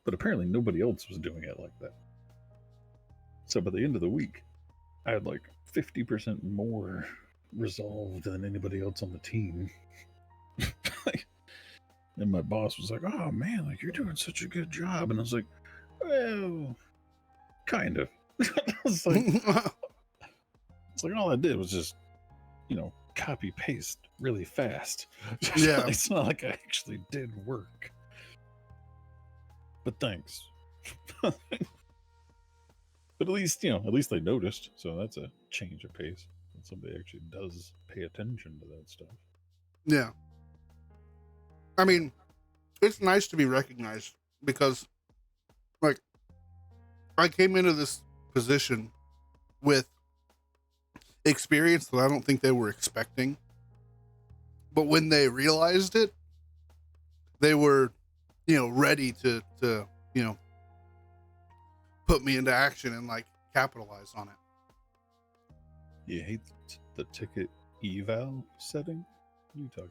but apparently nobody else was doing it like that. So by the end of the week, I had like 50% more resolved than anybody else on the team. And my boss was like, oh man, like you're doing such a good job. And I was like, well, kind of. It's like all I did was just, copy paste really fast. Yeah. It's not like I actually did work. But thanks. But at least they noticed. So that's a change of pace. And somebody actually does pay attention to that stuff. Yeah. I mean, it's nice to be recognized because, like, I came into this position with experience that I don't think they were expecting. But when they realized it, they were, ready to put me into action and like capitalize on it. You hate the ticket eval setting? What are you talking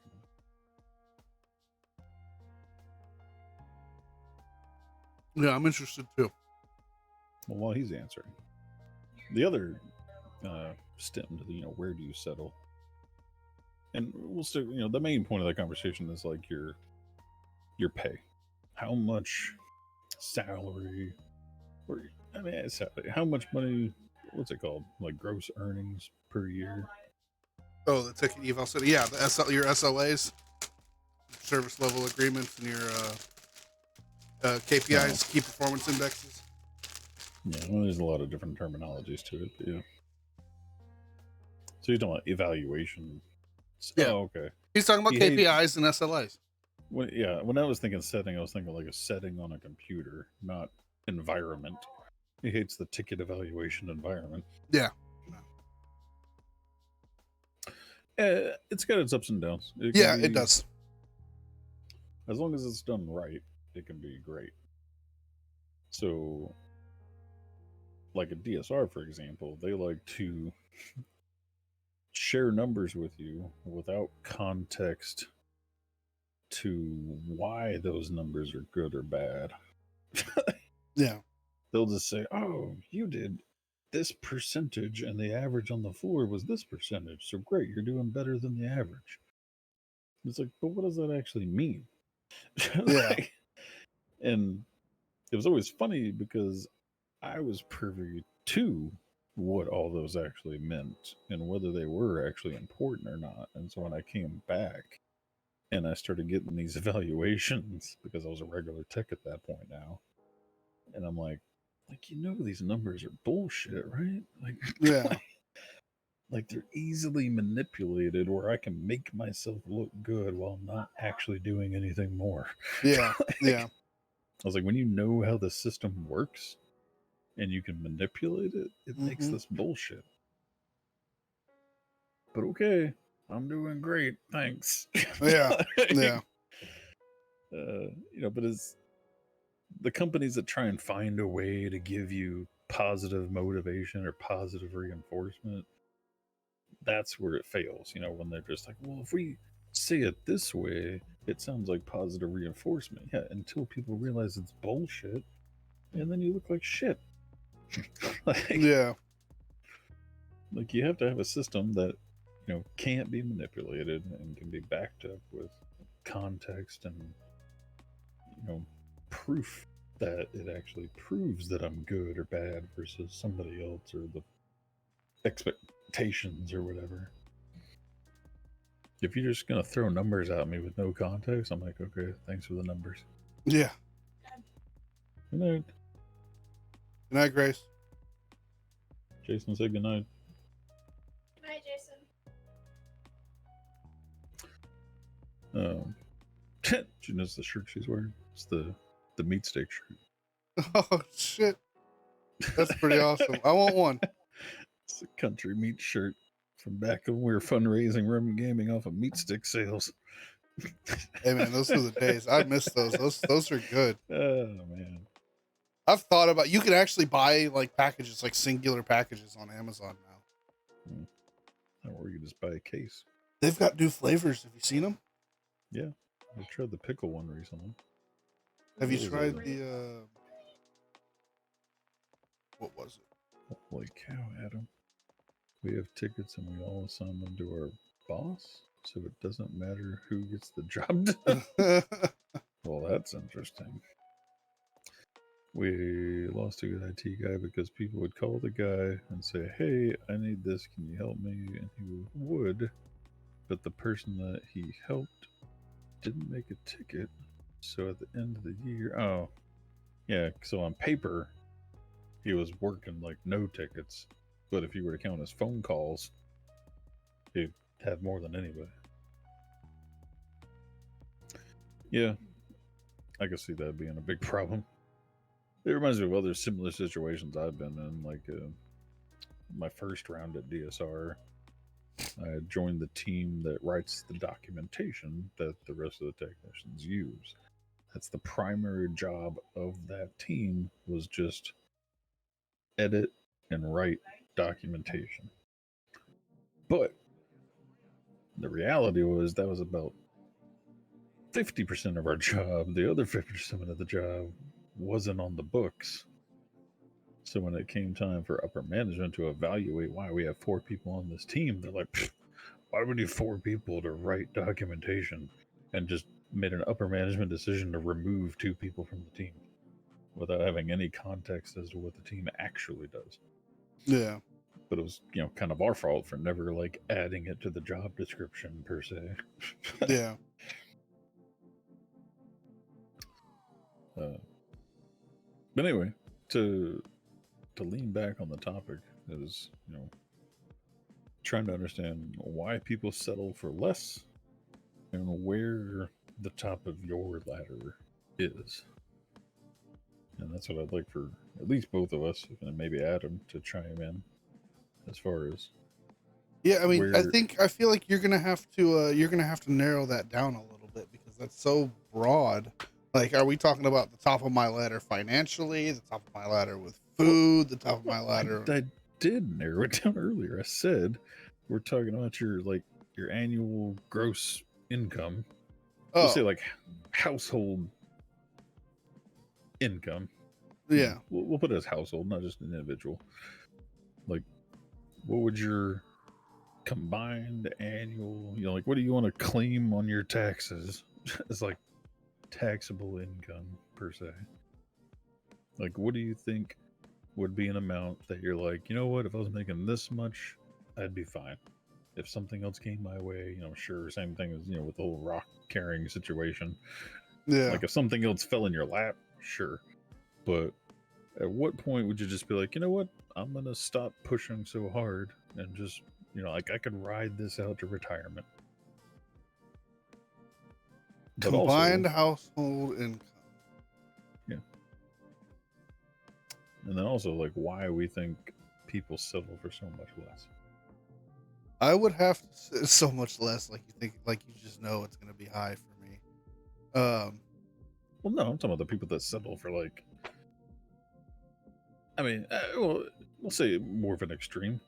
about? Yeah, I'm interested too. Well, while he's answering, the other stem to the where do you settle? And we'll still the main point of the conversation is like your pay, how much salary, or salary, how much money, what's it called, like gross earnings per year. Oh, the ticket eval setting. Yeah, your SLAs, service level agreements, and your KPIs, key performance indexes. Yeah, well, there's a lot of different terminologies to it, but yeah. So you're talking about evaluation. Yeah. Oh, okay. He's talking about KPIs and SLAs. When I was thinking setting, I was thinking like a setting on a computer, not environment. He hates the ticket evaluation environment. Yeah. It's got its ups and downs. It does. As long as it's done right, it can be great. So, like a DSR, for example, they like to share numbers with you without context to why those numbers are good or bad. Yeah. They'll just say, oh, you did this percentage and the average on the floor was this percentage. So great, you're doing better than the average. It's like, but what does that actually mean? Yeah. And it was always funny because I was privy to what all those actually meant and whether they were actually important or not. And so when I came back and I started getting these evaluations, because I was a regular tech at that point now, and I'm like these numbers are bullshit, right? Like, yeah. Like they're easily manipulated where I can make myself look good while not actually doing anything more. Yeah. Yeah. I was like, when you know how the system works and you can manipulate it, it makes this bullshit. But okay, I'm doing great, thanks. Yeah. Yeah. But it's the companies that try and find a way to give you positive motivation or positive reinforcement, that's where it fails. When they're just like, well, if we say it this way, it sounds like positive reinforcement. Yeah, until people realize it's bullshit, and then you look like shit. Yeah. Like you have to have a system that can't be manipulated and can be backed up with context and proof that it actually proves that I'm good or bad versus somebody else or the expectations or whatever. If you're just gonna throw numbers at me with no context, I'm like, okay, thanks for the numbers. Yeah. Good night. Good night, Grace. Jason said good night. Did you notice the shirt she's wearing? It's the meat stick shirt. Oh shit, that's pretty awesome. I want one. It's a country meat shirt from back when we were fundraising RUM-Gaming off of meat stick sales. Hey man, those were the days. I miss those. Those are good. Oh man. I've thought about, you can actually buy like packages, like singular packages on Amazon now. Or you can just buy a case. They've got new flavors. Have you seen them? Yeah. I tried the pickle one recently. Have you tried the what was it? Holy cow, Adam. We have tickets and we all assign them to our boss, so it doesn't matter who gets the job done. Well, that's interesting. We lost a good IT guy because people would call the guy and say, hey, I need this, can you help me? And he would, but the person that he helped didn't make a ticket. So at the end of the year, oh, yeah, so on paper, he was working like no tickets. But if you were to count his phone calls, he'd have more than anybody. Yeah, I can see that being a big problem. It reminds me of other similar situations I've been in, like my first round at DSR. I joined the team that writes the documentation that the rest of the technicians use. That's the primary job of that team, was just edit and write documentation. But the reality was that was about 50% of our job. The other 50% of the job wasn't on the books. So when it came time for upper management to evaluate why we have 4 people on this team, they're like, why would we need 4 people to write documentation? And just made an upper management decision to remove 2 people from the team without having any context as to what the team actually does. Yeah. But it was, kind of our fault for never like adding it to the job description per se. Yeah. But anyway, to lean back on the topic is, trying to understand why people settle for less and where the top of your ladder is. And that's what I'd like for at least both of us, and maybe Adam, to chime in as far as. Yeah, I mean, I feel like you're gonna have to narrow that down a little bit, because that's so broad. Like, are we talking about the top of my ladder financially, the top of my ladder with food, the top of my ladder? I did narrow it down earlier. I said we're talking about your annual gross income. Oh. We'll say like household income. Yeah. We'll put it as household, not just an individual. Like, what would your combined annual, what do you want to claim on your taxes as like taxable income per se? Like, what do you think would be an amount that you're like, you know what, if I was making this much, I'd be fine. If something else came my way, sure, same thing as, with the whole rock carrying situation. Yeah. Like, if something else fell in your lap, sure. But at what point would you just be like, you know what, I'm going to stop pushing so hard and just, like, I could ride this out to retirement? But combined also, household income. Yeah. And then also, like, why we think people settle for so much less. I would have to say so much less, like you think, like you just know it's going to be high for me. Well, no, I'm talking about the people that settle for, like, I mean, well, we'll say more of an extreme.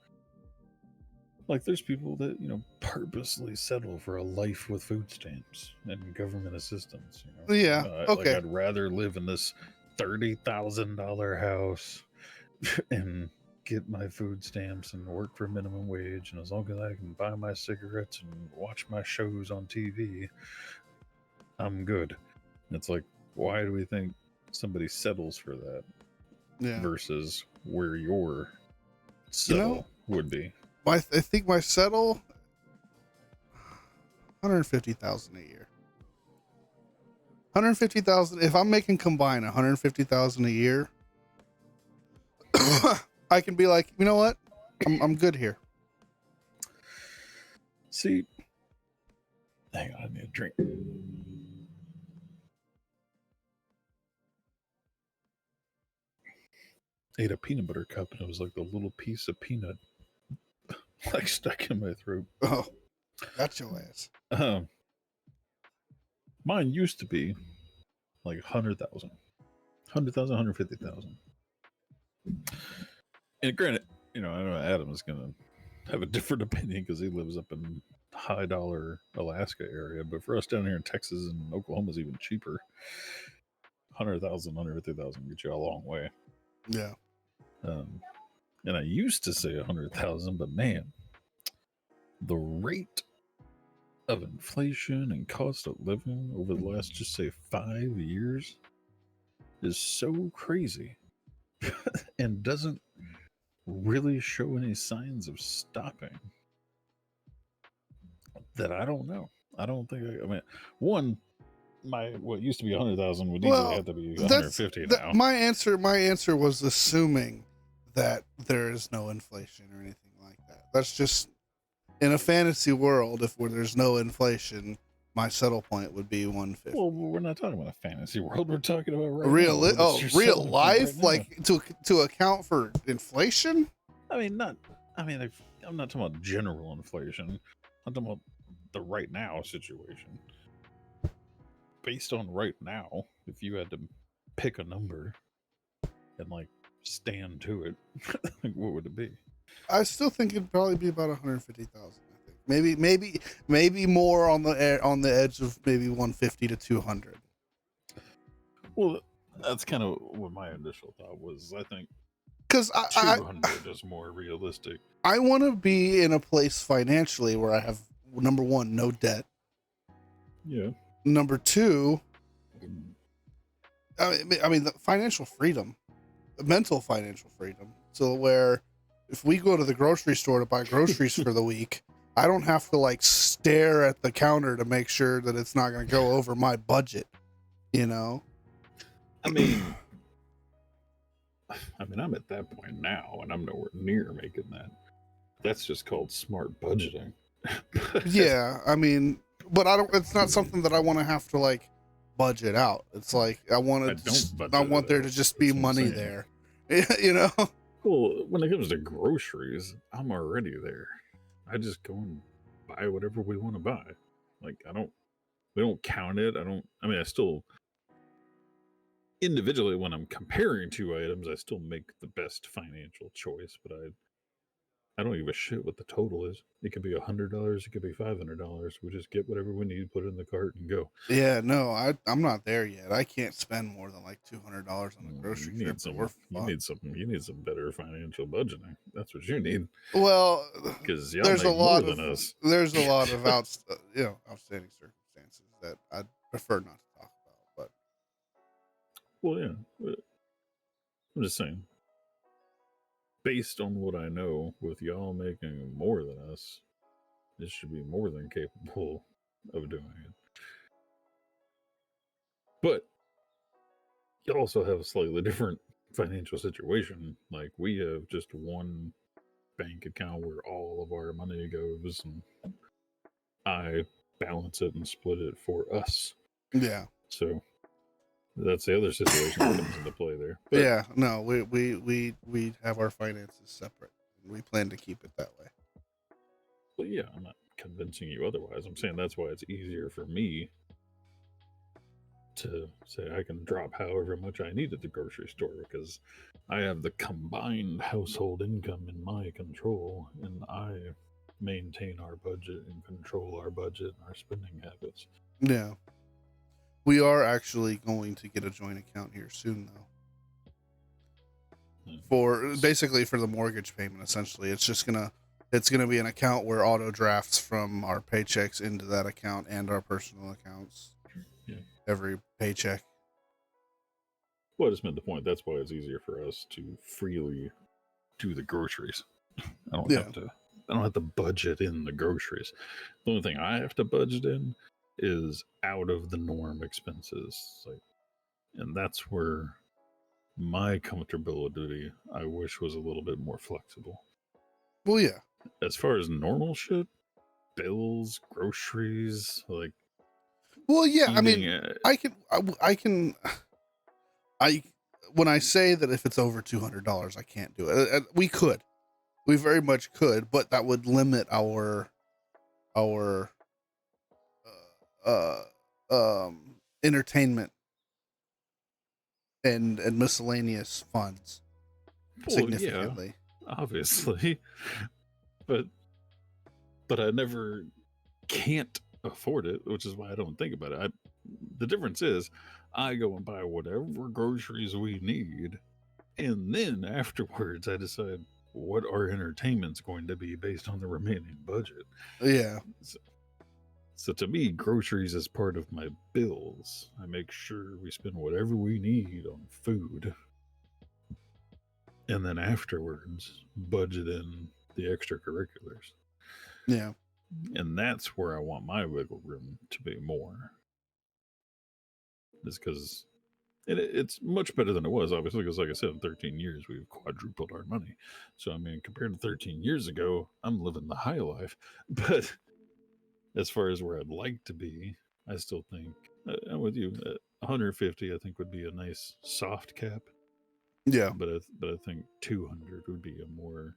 Like, there's people that, purposely settle for a life with food stamps and government assistance. Yeah. Okay. Like, I'd rather live in this $30,000 house and get my food stamps and work for minimum wage, and as long as I can buy my cigarettes and watch my shows on TV, I'm good. And it's like, why do we think somebody settles for that? Yeah. Versus where your settle would be. I think my settle, $150,000 a year. $150,000. If I'm making combined $150,000 a year, I can be like, you know what, I'm good here. See, Hang on, I need a drink. Ate a peanut butter cup, and it was like the little piece of peanut like stuck in my throat. Oh, got your ass. Mine used to be like 100,000, 150,000. And granted, I know Adam is going to have a different opinion because he lives up in high dollar Alaska area. But for us down here in Texas and Oklahoma is even cheaper. 100,000, 150,000 get you a long way. Yeah. And I used to say 100,000, but man, the rate of inflation and cost of living over the last, just say 5 years is so crazy and doesn't really show any signs of stopping that I don't know. I don't think I mean, what used to be 100,000 would easily have to be 150 now. My answer was assuming that there is no inflation or anything like that. That's just in a fantasy world. If there's no inflation, my settle point would be 150. Well, we're not talking about a fantasy world. We're talking about real life, like to account for inflation. I'm not talking about general inflation. I'm talking about the right now situation. Based on right now, if you had to pick a number and like stand to it, what would it be? I still think it'd probably be about 150,000. I think maybe more on the edge of maybe 150 to 200. Well, that's kind of what my initial thought was. I think because 200 is more realistic. I want to be in a place financially where I have, number one, no debt. Yeah. Number two, I mean, the financial freedom, mental financial freedom. So where if we go to the grocery store to buy groceries for the week, I don't have to like stare at the counter to make sure that it's not going to go over my budget, I mean, I'm at that point now, and I'm nowhere near making that. That's just called smart budgeting. Yeah, I mean, but it's not something that I want to have to like budget out. It's like I want there to just be money there. Well, when it comes to groceries, I'm already there. I just go and buy whatever we want to buy. Like we don't count it. I still individually, when I'm comparing two items, I still make the best financial choice, but I don't give a shit what the total is. It could be $100, it could be $500. We just get whatever we need, put it in the cart, and go. Yeah, no, I'm not there yet. I can't spend more than like $200 on a grocery trip. You need some better financial budgeting. That's what you need. Well, because there's a lot more than us. There's a lot of outstanding circumstances that I'd prefer not to talk about. But well, yeah, I'm just saying. Based on what I know, with y'all making more than us, this should be more than capable of doing it. But you also have a slightly different financial situation. Like, we have just one bank account where all of our money goes, and I balance it and split it for us. Yeah. So that's the other situation that comes into play there. But yeah, no, we have our finances separate. We plan to keep it that way. Well, yeah, I'm not convincing you otherwise. I'm saying that's why it's easier for me to say I can drop however much I need at the grocery store, because I have the combined household income in my control, and I maintain our budget and control our budget and our spending habits. Yeah. We are actually going to get a joint account here soon, though. For basically for the mortgage payment, essentially. It's gonna be an account where auto drafts from our paychecks into that account and our personal accounts. Yeah. Every paycheck. Well, I just meant the point. That's why it's easier for us to freely do the groceries. I don't have to budget in the groceries. The only thing I have to budget in is out of the norm expenses, and that's where my comfortability, I wish, was a little bit more flexible. Well, yeah. As far as normal shit, bills, groceries, like Well, yeah, I eating. mean, I when I say that if it's over $200, I can't do it. We very much could, but that would limit our uh, entertainment and miscellaneous funds Well, yeah, significantly. obviously, but I never can't afford it, which is why I don't think about it. The difference is, I go and buy whatever groceries we need, and then afterwards, I decide what our entertainment's going to be based on the remaining budget. Yeah, So to me, groceries is part of my bills. I make sure we spend whatever we need on food. And then afterwards, budget in the extracurriculars. yeah, And that's where I want my wiggle room to be more. Is because it's much better than it was, obviously, because like I said, in 13 years, we've quadrupled our money. So, I mean, compared to 13 years ago, I'm living the high life. But as far as where I'd like to be, I still think I'm with you. 150, I think, would be a nice soft cap. yeah, But I think 200 would be a more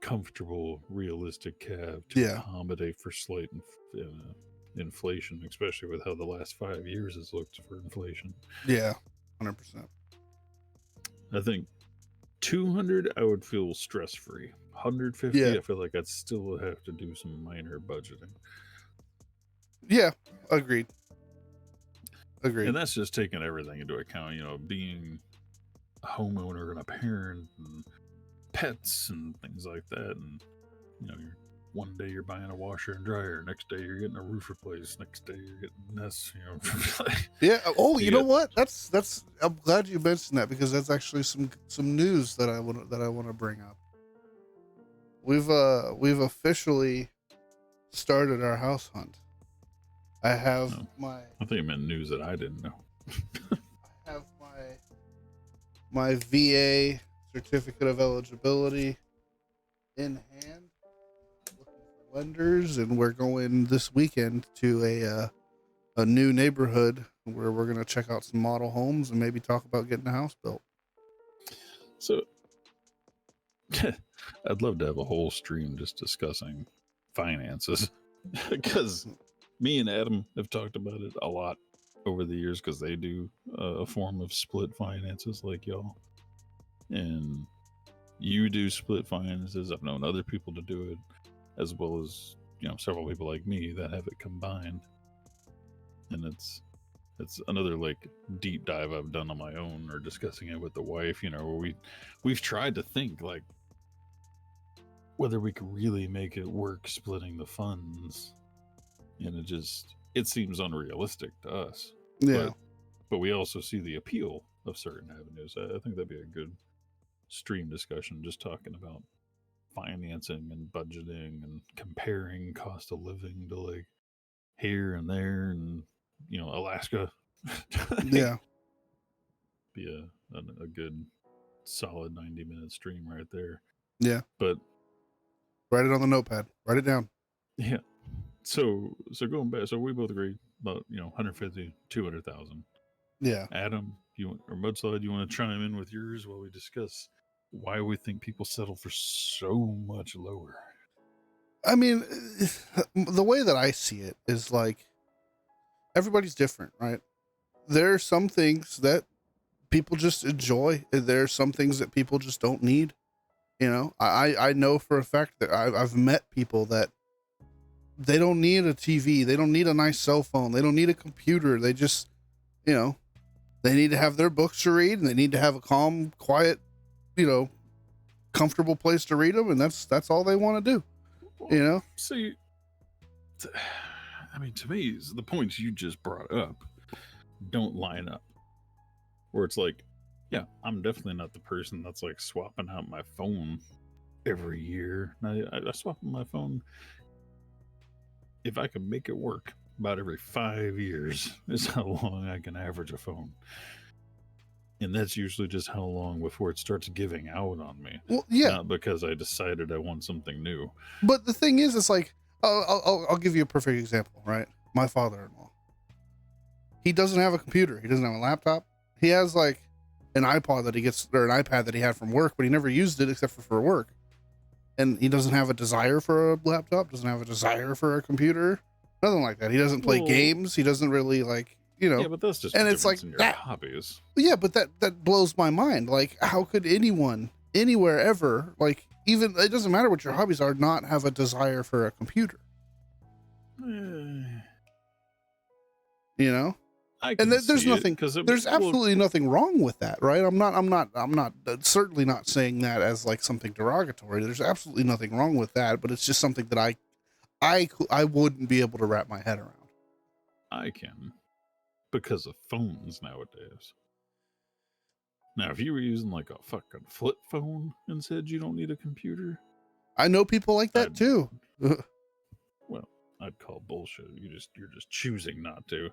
comfortable, realistic cap to yeah, accommodate for slight inflation, especially with how the last 5 years has looked for inflation. yeah, 100%. I think 200, I would feel stress free. 150, Yeah, I feel like I'd still have to do some minor budgeting. yeah, agreed. And that's just taking everything into account, being a homeowner and a parent and pets and things like that. And, one day you're buying a washer and dryer, next day you're getting a roof replaced, next day you're getting this, Yeah. Oh, you know get, what? That's. I'm glad you mentioned that because that's actually some news that I want to bring up. We've officially started our house hunt. I have I think you meant news that I didn't know. I have my VA certificate of eligibility in hand, looking for lenders, and we're going this weekend to a new neighborhood where we're going to check out some model homes and maybe talk about getting a house built. So I'd love to have a whole stream just discussing finances because me and Adam have talked about it a lot over the years because they do a form of split finances like y'all. And you do split finances. I've known other people to do it, as well as several people like me that have it combined. And it's another like deep dive I've done on my own or discussing it with the wife. Where we've tried to think like whether we could really make it work splitting the funds, and it seems unrealistic to us. Yeah. But we also see the appeal of certain avenues. I think that'd be a good stream discussion, just talking about financing and budgeting and comparing cost of living to like here and there and Alaska. Yeah. Be a good solid 90-minute stream right there. Yeah. But write it on the notepad. Write it down. Yeah. So going back, so we both agree about 150, 200,000. Yeah. Adam, or Mudslide, you want to chime in with yours while we discuss why we think people settle for so much lower? I mean, the way that I see it is like everybody's different, right? There are some things that people just enjoy. There are some things that people just don't need. I know for a fact that I've met people that they don't need a TV. They don't need a nice cell phone. They don't need a computer. They just, they need to have their books to read and they need to have a calm, quiet, comfortable place to read them. And that's all they want to do, See, I mean, to me, the points you just brought up don't line up. Where it's like, yeah, I'm definitely not the person that's like swapping out my phone every year. I swap my phone if I can make it work about every 5 years is how long I can average a phone. And that's usually just how long before it starts giving out on me. Well, yeah. Not because I decided I want something new. But the thing is, it's like, I'll give you a perfect example, right? My father-in-law. He doesn't have a computer. He doesn't have a laptop. He has like an iPod that he gets, or an iPad that he had from work, but he never used it except for work. And he doesn't have a desire for a laptop, doesn't have a desire for a computer, nothing like that. He doesn't play games. He doesn't really like, Yeah, but that's just and it's like in your that. hobbies. Yeah, but that blows my mind. Like, how could anyone, anywhere, ever, like, even, it doesn't matter what your hobbies are, not have a desire for a computer? You know? And there's nothing, there's absolutely nothing wrong with that, right? I'm not certainly not saying that as like something derogatory. There's absolutely nothing wrong with that, but it's just something that I wouldn't be able to wrap my head around. I can, because of phones nowadays. Now, if you were using like a fucking flip phone and said you don't need a computer, I know people like that too. Well, I'd call bullshit. You're just choosing not to.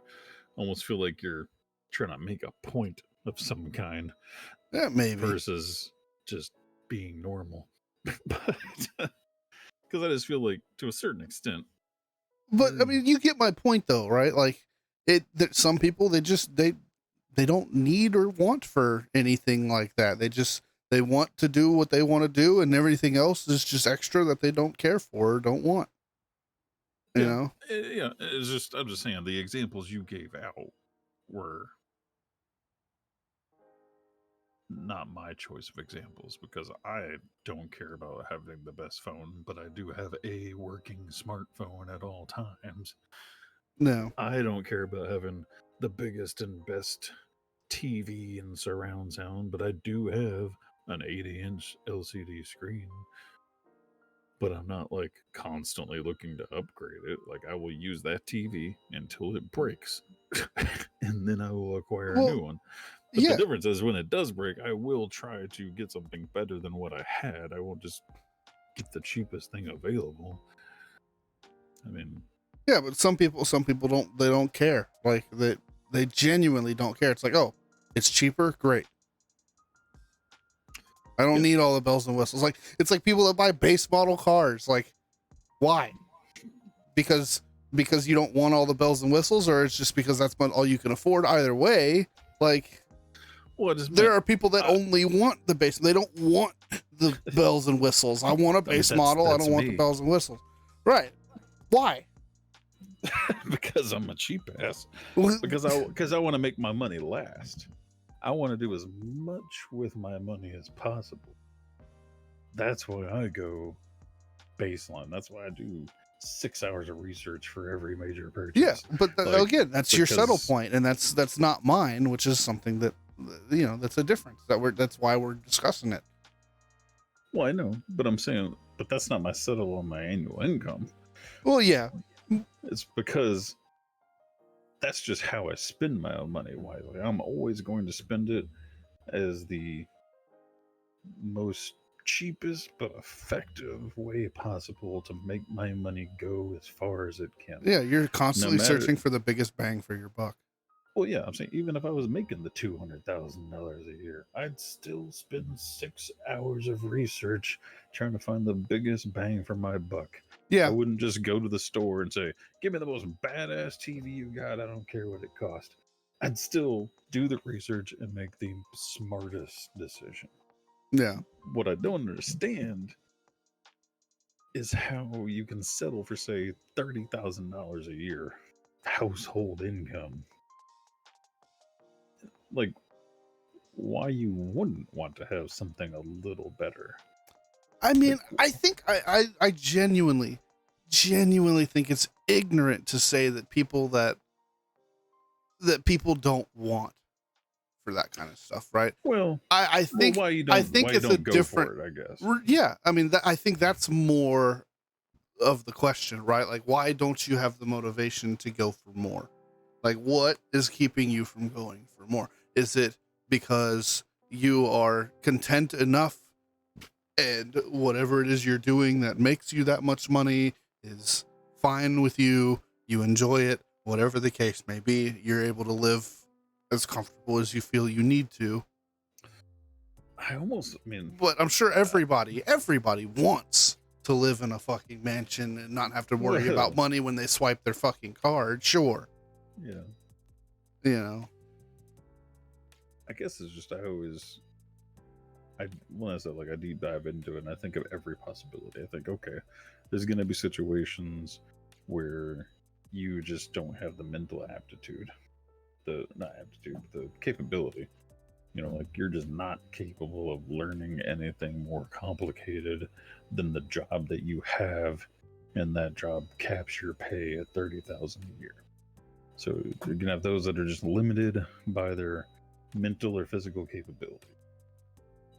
Almost feel like you're trying to make a point of some kind. Yeah, maybe. Versus just being normal. But because I just feel like, to a certain extent. But I mean, you get my point though, right? Like some people, they don't need or want for anything like that. They want to do what they want to do, and everything else is just extra that they don't care for or don't want. You know? Yeah, I'm just saying the examples you gave out were not my choice of examples, because I don't care about having the best phone, but I do have a working smartphone at all times. No. I don't care about having the biggest and best TV and surround sound, but I do have an 80-inch LCD screen. But I'm not like constantly looking to upgrade it. Like, I will use that TV until it breaks, and then I will acquire a new one. But the difference is, when it does break, I will try to get something better than what I had. I won't just get the cheapest thing available. I mean, yeah, but some people don't care. Like, they genuinely don't care. It's like, oh, it's cheaper, great. I don't need all the bells and whistles. Like, it's like people that buy base model cars. Like, why? Because you don't want all the bells and whistles, or it's just because that's all you can afford? Either way, like, there are people that only want the base. They don't want the bells and whistles. I want a base model. I don't want the bells and whistles. Right. Why? Because I'm a cheap ass. Because I want to make my money last. I want to do as much with my money as possible. That's why I go baseline. That's why I do 6 hours of research for every major purchase. Yeah, but again, that's your settle point, and that's not mine, which is something that, you know, that's a difference. That's why we're discussing it. Well, I know, but I'm saying, but that's not my settle on my annual income. Well, yeah, it's because that's just how I spend my own money wisely. I'm always going to spend it as the most cheapest but effective way possible to make my money go as far as it can. Yeah, you're constantly searching for the biggest bang for your buck. Well, yeah, I'm saying, even if I was making the $200,000 a year, I'd still spend 6 hours of research trying to find the biggest bang for my buck. Yeah. I wouldn't just go to the store and say, give me the most badass TV you got. I don't care what it cost. I'd still do the research and make the smartest decision. Yeah. What I don't understand is how you can settle for, say, $30,000 a year household income. Like, why you wouldn't want to have something a little better. I mean, I think I genuinely think it's ignorant to say that people don't want for that kind of stuff, right? Well, I think it's a different, I guess. Yeah, I mean, I think that's more of the question, right? Like, why don't you have the motivation to go for more? Like, what is keeping you from going for more? Is it because you are content enough, and whatever it is you're doing that makes you that much money is fine with you, you enjoy it, whatever the case may be, you're able to live as comfortable as you feel you need to? But I'm sure everybody wants to live in a fucking mansion and not have to worry Well, about money when they swipe their fucking card. Sure. yeah. You know, I guess it's just when I said like I deep dive into it and I think of every possibility. I think, okay, there's gonna be situations where you just don't have the mental aptitude, the capability. You know, like you're just not capable of learning anything more complicated than the job that you have, and that job caps your pay at 30,000 a year. So you're gonna have those that are just limited by their mental or physical capability.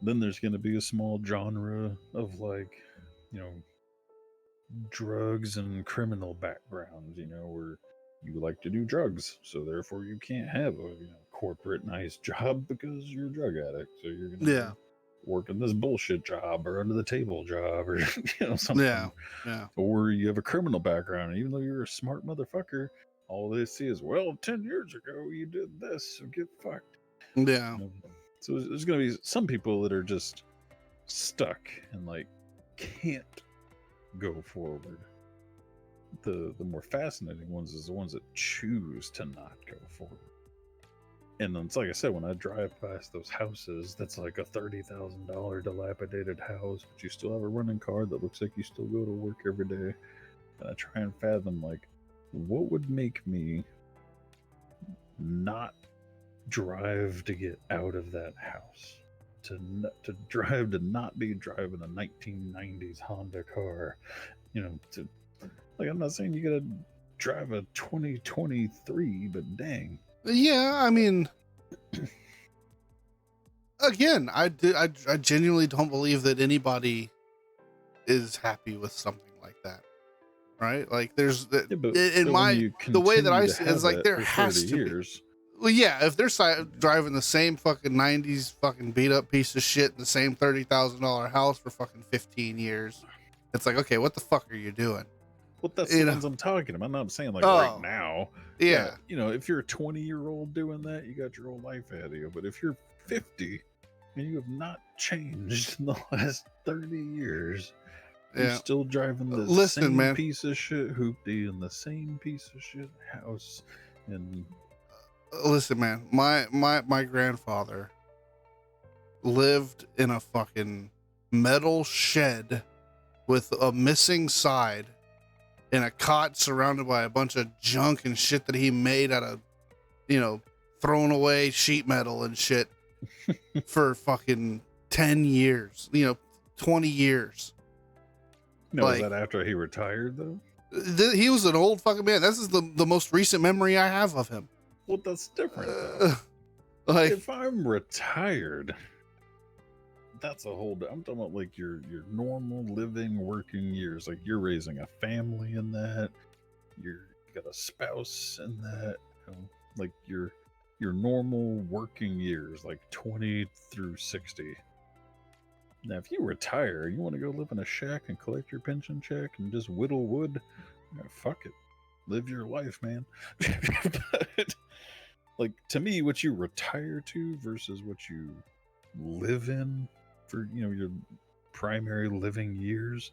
Then there's gonna be a small genre of like, you know, drugs and criminal backgrounds, you know, where you like to do drugs, so therefore you can't have a corporate nice job because you're a drug addict. So you're gonna yeah, work in this bullshit job or under the table job or something. yeah. Or you have a criminal background, and even though you're a smart motherfucker, all they see is, well, 10 years ago you did this, so get fucked. Yeah. So there's gonna be some people that are just stuck and like can't go forward. The more fascinating ones is the ones that choose to not go forward. And then it's like I said, when I drive past those houses, that's like a $30,000 dilapidated house, but you still have a running car that looks like you still go to work every day. And I try and fathom, like, what would make me not drive to get out of that house? To drive to not be driving a 1990s Honda car, like, I'm not saying you gotta drive a 2023, but dang. Yeah, I mean, again, I genuinely don't believe that anybody is happy with something like that, right? Like, there's the way that I see it is like there has to be. Well, yeah, if they're driving the same fucking 90s fucking beat up piece of shit in the same $30,000 house for fucking 15 years, it's like, okay, what the fuck are you doing? Well, that's the ones I'm talking about. I'm not saying like right now. Yeah. If you're a 20-year-old doing that, you got your whole life ahead of you. But if you're 50 and you have not changed in the last 30 years, you're still driving the same piece of shit hoopty in the same piece of shit house. And listen, man, my grandfather lived in a fucking metal shed with a missing side in a cot surrounded by a bunch of junk and shit that he made out of, thrown away sheet metal and shit for fucking 10 years, 20 years. Was that after he retired though? He was an old fucking man. This is the most recent memory I have of him. Well, that's different. Like, if I'm retired, that's a whole. I'm talking about like your normal living, working years. Like you're raising a family in that. You got a spouse in that. Like your normal working years, like 20 through 60. Now, if you retire, you want to go live in a shack and collect your pension check and just whittle wood. Fuck it, live your life, man. But, like, to me, what you retire to versus what you live in for your primary living years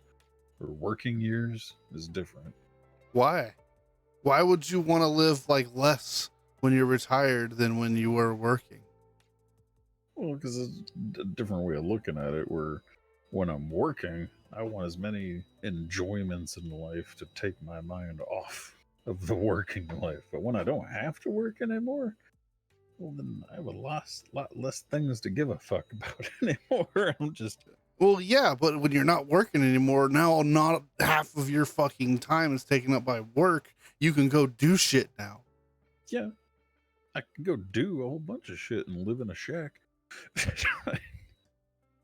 or working years is different. Why would you want to live like less when you're retired than when you were working? Well, because it's a different way of looking at it, where when I'm working, I want as many enjoyments in life to take my mind off of the working life. But when I don't have to work anymore, well, then I have a lot less things to give a fuck about anymore. I'm just... Well, yeah, but when you're not working anymore, now not half of your fucking time is taken up by work. You can go do shit now. Yeah. I can go do a whole bunch of shit and live in a shack.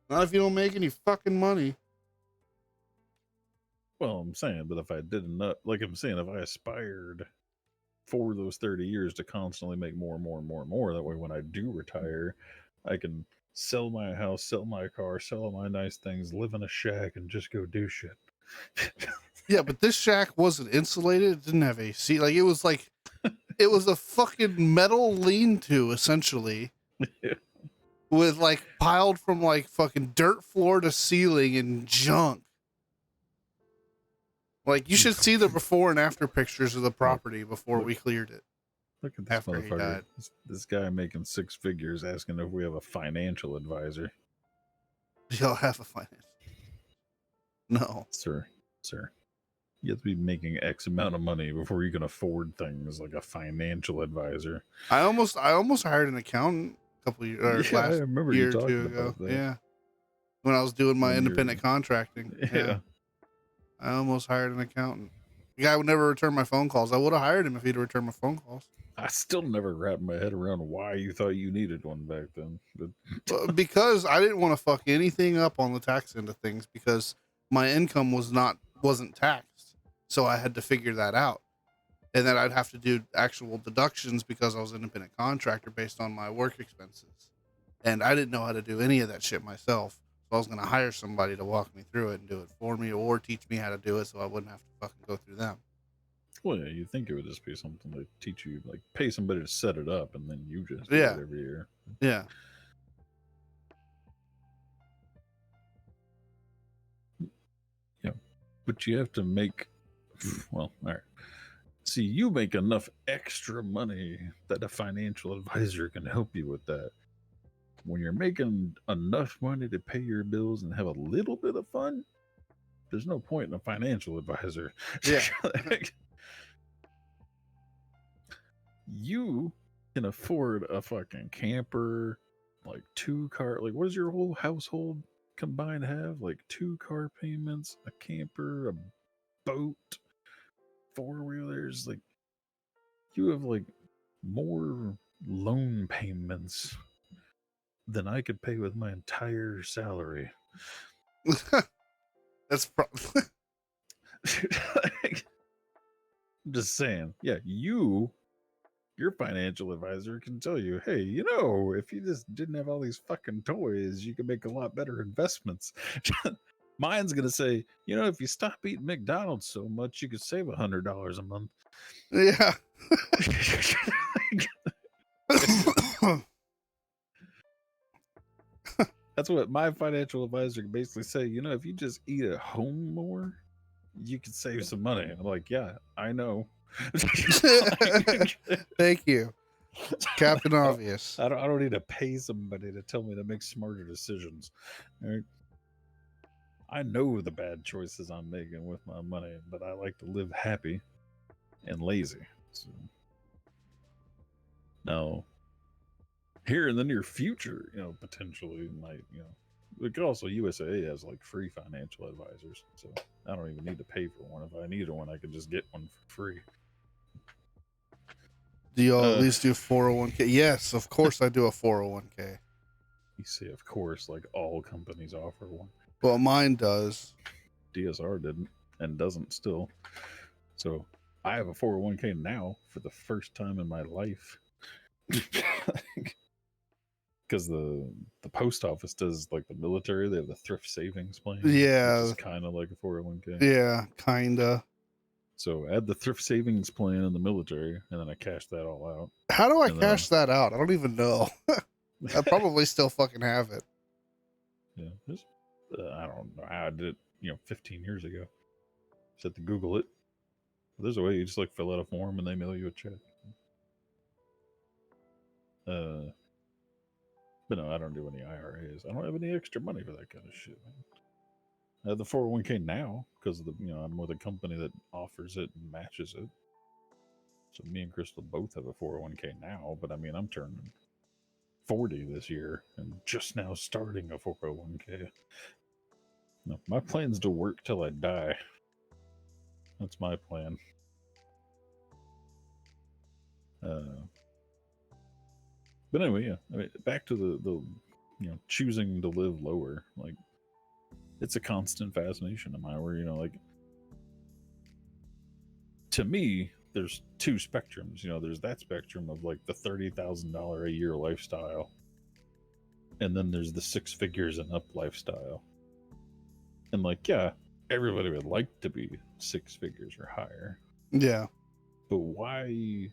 Not if you don't make any fucking money. Well, I'm saying, but if I did enough, like I'm saying, if I aspired for those 30 years to constantly make more and more and more and more, that way when I do retire, I can sell my house, sell my car, sell all my nice things, live in a shack, and just go do shit. Yeah, but this shack wasn't insulated. It didn't have AC. Like, it was a fucking metal lean-to, essentially. Yeah. With like piled from like fucking dirt floor to ceiling and junk. Like, you should see the before and after pictures of the property before we cleared it. Look at this After he motherfucker. died. This guy making six figures asking if we have a financial advisor. Y'all have a finance? No. Sir. You have to be making X amount of money before you can afford things like a financial advisor. I almost hired an accountant a couple years, I remember year you or talking two about ago. that. Yeah. When I was doing my When independent contracting. Yeah. I almost hired an accountant. The guy would never return my phone calls. I would have hired him if he'd return my phone calls. I still never wrapped my head around why you thought you needed one back then. But Because I didn't want to fuck anything up on the tax end of things because my income wasn't taxed. So I had to figure that out. And then I'd have to do actual deductions because I was an independent contractor based on my work expenses. And I didn't know how to do any of that shit myself. So I was going to hire somebody to walk me through it and do it for me or teach me how to do it so I wouldn't have to fucking go through them. well, yeah, you'd think it would just be something to teach you, like pay somebody to set it up and then you just do Yeah. it every year. Yeah. Yeah. But you have to make, well, all right. See, you make enough extra money that a financial advisor can help you with that. When you're making enough money to pay your bills and have a little bit of fun, there's no point in a financial advisor. Yeah. You can afford a fucking camper, like 2-car, like what does your whole household combined have? Like 2-car payments, a camper, a boat, 4-wheelers. Like you have like more loan payments than I could pay with my entire salary. That's I'm just saying, yeah, your financial advisor can tell you, hey, if you just didn't have all these fucking toys, you could make a lot better investments. Mine's gonna say, if you stop eating McDonald's so much, you could save $100 a month. Yeah. That's what my financial advisor can basically say. If you just eat at home more, you could save some money. And I'm like, yeah, I know. Thank you, Captain Obvious. I don't need to pay somebody to tell me to make smarter decisions. All right? I know the bad choices I'm making with my money, but I like to live happy and lazy. So now, here in the near future, potentially might, like also USA has like free financial advisors, so I don't even need to pay for one. If I needed one, I could just get one for free. Do y'all at least do 401k? Yes, of course I do a 401k. You see, of course, like all companies offer one. Well, mine does. DSR didn't and doesn't still. So I have a 401k now for the first time in my life. Because the post office does like the military, they have the thrift savings plan. Yeah. Which is kind of like a 401k. Yeah, kinda. So I had the thrift savings plan in the military, and then I cashed that all out. How do I cash that out? I don't even know. I probably still fucking have it. Yeah, I don't know how I did it, 15 years ago. Just had to Google it. There's a way you just like fill out a form and they mail you a check. But no, I don't do any IRAs. I don't have any extra money for that kind of shit, man. I have the 401k now because of I'm with a company that offers it and matches it. So me and Crystal both have a 401k now, but I mean, I'm turning 40 this year and just now starting a 401k. No, my plan's to work till I die. That's my plan. But anyway, yeah. I mean, back to the choosing to live lower. Like, it's a constant fascination of mine. Where like, to me, there's two spectrums. There's that spectrum of like the $30,000 a year lifestyle, and then there's the 6 figures and up lifestyle. And like, yeah, everybody would like to be 6 figures or higher. Yeah. But why?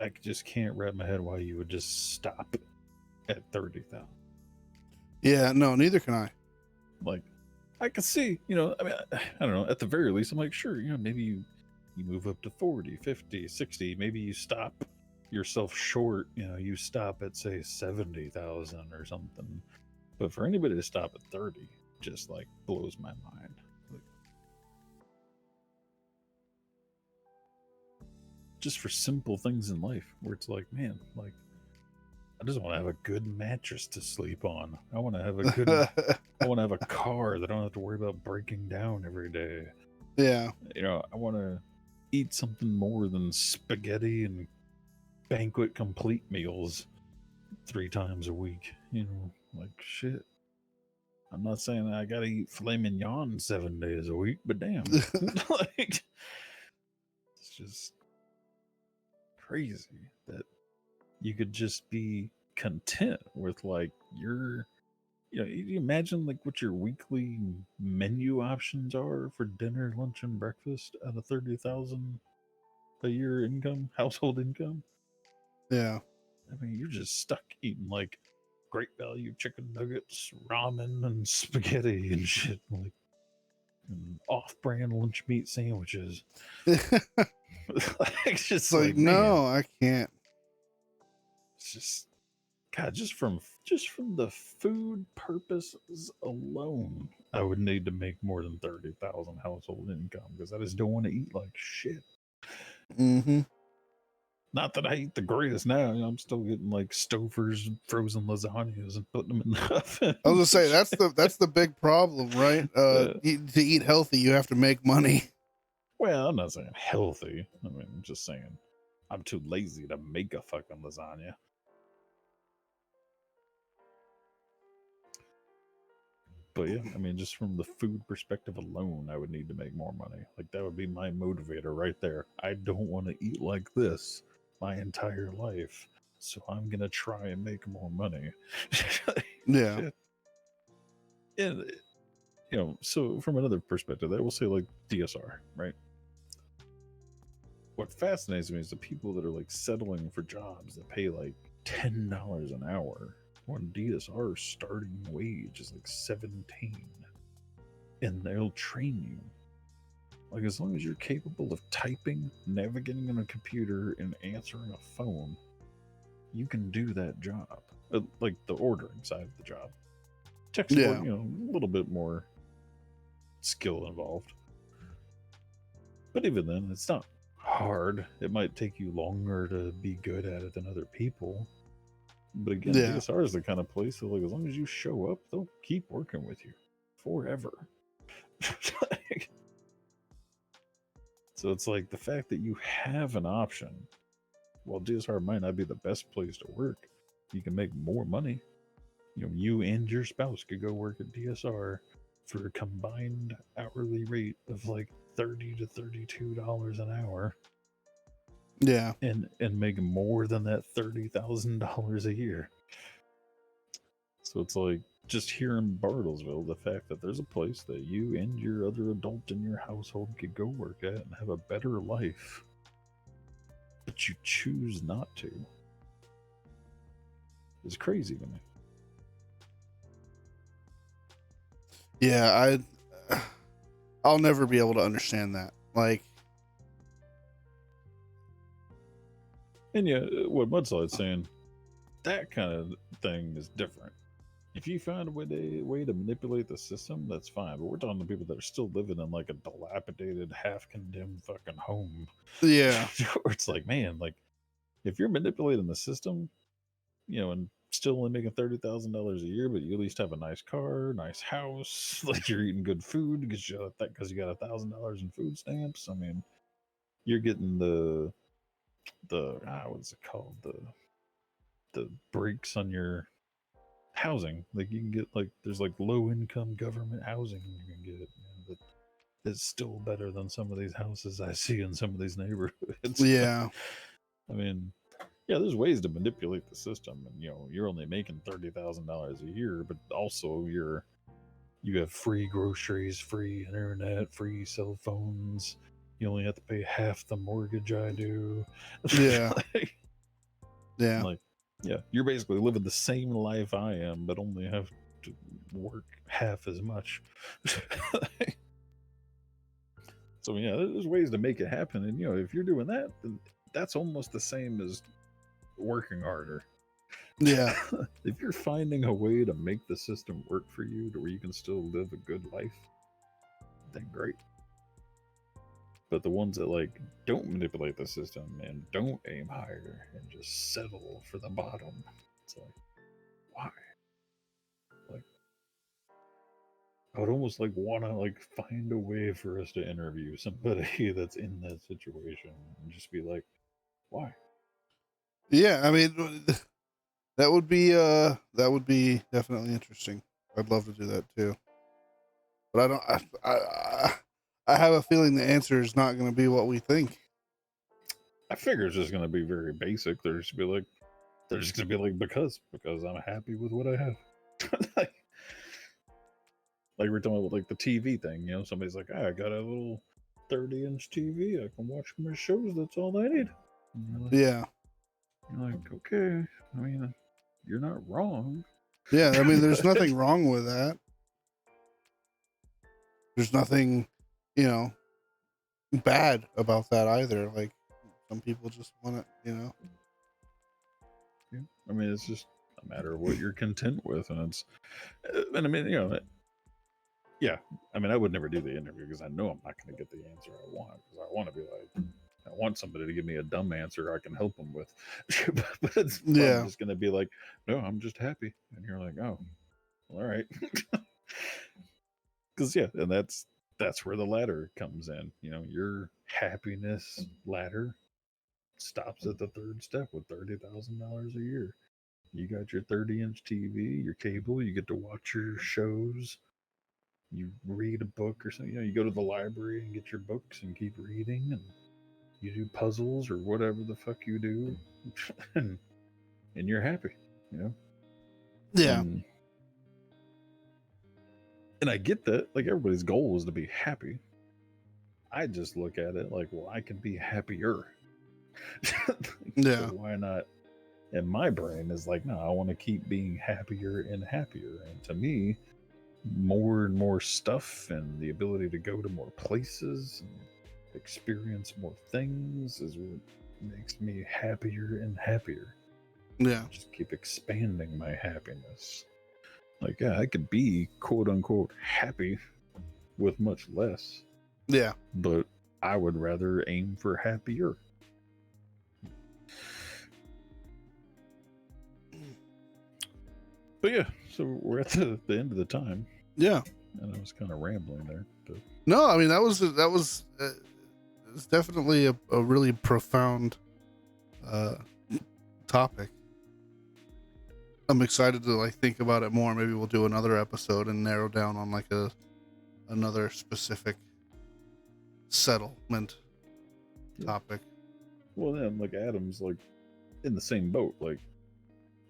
I just can't wrap my head why you would just stop at 30,000. Yeah, no, neither can I. Like, I could see, you know, I mean, I don't know, at the very least, I'm like, sure, you know, maybe you move up to 40, 50, 60, maybe you stop yourself short, you know, you stop at say 70,000 or something. But for anybody to stop at 30 just like blows my mind. Like, just for simple things in life where it's like, man, like I just want to have a good mattress to sleep on. I want to have a good I want to have a car that I don't have to worry about breaking down every day. Yeah. You know, I want to eat something more than spaghetti and banquet complete meals 3 times a week. You know, like shit. I'm not saying I gotta eat filet mignon 7 days a week, but damn, like it's just crazy that you could just be content with like your, you know, you imagine like what your weekly menu options are for dinner, lunch, and breakfast at a 30,000 a year income, household income. Yeah. I mean, you're just stuck eating like great value chicken nuggets, ramen, and spaghetti and shit, like and off-brand lunch meat sandwiches. It's just Like, like, man, no, I can't. it's just God, just from the food purposes alone, I would need to make more than 30,000 household income because I just don't want to eat like shit. Mm-hmm. Not that I eat the greatest now. You know, I'm still getting like Stouffer's and frozen lasagnas and putting them in the oven. I was gonna say that's the big problem, right? To eat healthy, you have to make money. Well, I'm not saying healthy. I mean, I'm just saying I'm too lazy to make a fucking lasagna. But yeah, I mean, just from the food perspective alone, I would need to make more money. Like that would be my motivator right there. I don't want to eat like this my entire life, so I'm gonna try and make more money. Yeah. And you know, so from another perspective, I will say like DSR, right? What fascinates me is the people that are like settling for jobs that pay like $10 an hour when DSR starting wage is like 17, and they'll train you. Like as long as you're capable of typing, navigating on a computer, and answering a phone, you can do that job. Like the ordering side of the job. Tech support, Yeah. you know, a little bit more skill involved. But even then, it's not hard. It might take you longer to be good at it than other people. But again, Yeah. DSR is the kind of place that, like, as long as you show up, they'll keep working with you forever. Like, so it's like the fact that you have an option. While DSR might not be the best place to work, you can make more money. You know, you and your spouse could go work at DSR for a combined hourly rate of like $30 to $32 an hour. Yeah. And make more than that $30,000 a year. So it's like just here in Bartlesville, the fact that there's a place that you and your other adult in your household could go work at and have a better life, but you choose not to, is crazy to me. Yeah. I'll never be able to understand that. Like, And yeah, what Mudside's saying, that kind of thing is different. If you find a way to manipulate the system, that's fine. But we're talking to people that are still living in like a dilapidated, half-condemned fucking home. yeah. Where it's like, man, like if you're manipulating the system, you know, and still only making $30,000 a year, but you at least have a nice car, nice house, like you're eating good food because you got $1,000 in food stamps. I mean, you're getting the what's it called, the breaks on your housing. Like you can get like there's like low income government housing you can get, that is still better than some of these houses I see in some of these neighborhoods. Yeah. I mean, yeah, there's ways to manipulate the system, and you know you're only making $30,000 a year, but also you have free groceries, free internet, free cell phones. You only have to pay half the mortgage I do. Yeah. like, Yeah. like, yeah, you're basically living the same life I am, but only have to work half as much. So yeah, there's ways to make it happen, and if you're doing that, then that's almost the same as working harder. Yeah. If you're finding a way to make the system work for you to where you can still live a good life, then great. But the ones that like don't manipulate the system and don't aim higher and just settle for the bottom, it's like, why? Like, I would almost like want to like find a way for us to interview somebody that's in that situation and just be like, why? Yeah, I mean, that would be definitely interesting. I'd love to do that too. But I don't. I have a feeling the answer is not going to be what we think. I figure it's just going to be very basic. They're just going to be like because I'm happy with what I have. like we're talking about like the TV thing. Somebody's like, I got a little 30-inch TV. I can watch my shows. That's all I need. Yeah. You're like, okay. I mean, you're not wrong. Yeah, I mean, there's nothing wrong with that. There's nothing, bad about that either. Like, some people just want it, Yeah. I mean, it's just a matter of what you're content with, and I mean, yeah. I mean, I would never do the interview because I know I'm not going to get the answer I want. Because I want to be like, I want somebody to give me a dumb answer I can help them with. But it's I'm just going to be like, no, I'm just happy, and you're like, oh, all right. Because and that's where the ladder comes in. Your happiness ladder stops at the third step with $30,000 a year. You got your 30-inch TV, your cable. You get to watch your shows. You read a book or something. You go to the library and get your books and keep reading, and you do puzzles or whatever the fuck you do, and you're happy. Yeah. And I get that. Like, everybody's goal is to be happy. I just look at it like, well, I can be happier. Yeah. So why not? And my brain is like, no, I want to keep being happier and happier. And to me, more and more stuff and the ability to go to more places and experience more things is what makes me happier and happier. Yeah. Just keep expanding my happiness. Like, yeah, I could be quote unquote happy with much less. Yeah. But I would rather aim for happier. But yeah, so we're at the end of the time. Yeah. And I was kind of rambling there. But... No, I mean, that was it's definitely a really profound topic. I'm excited to like think about it more. Maybe we'll do another episode and narrow down on like another specific settlement topic. Well, then like Adam's like in the same boat. Like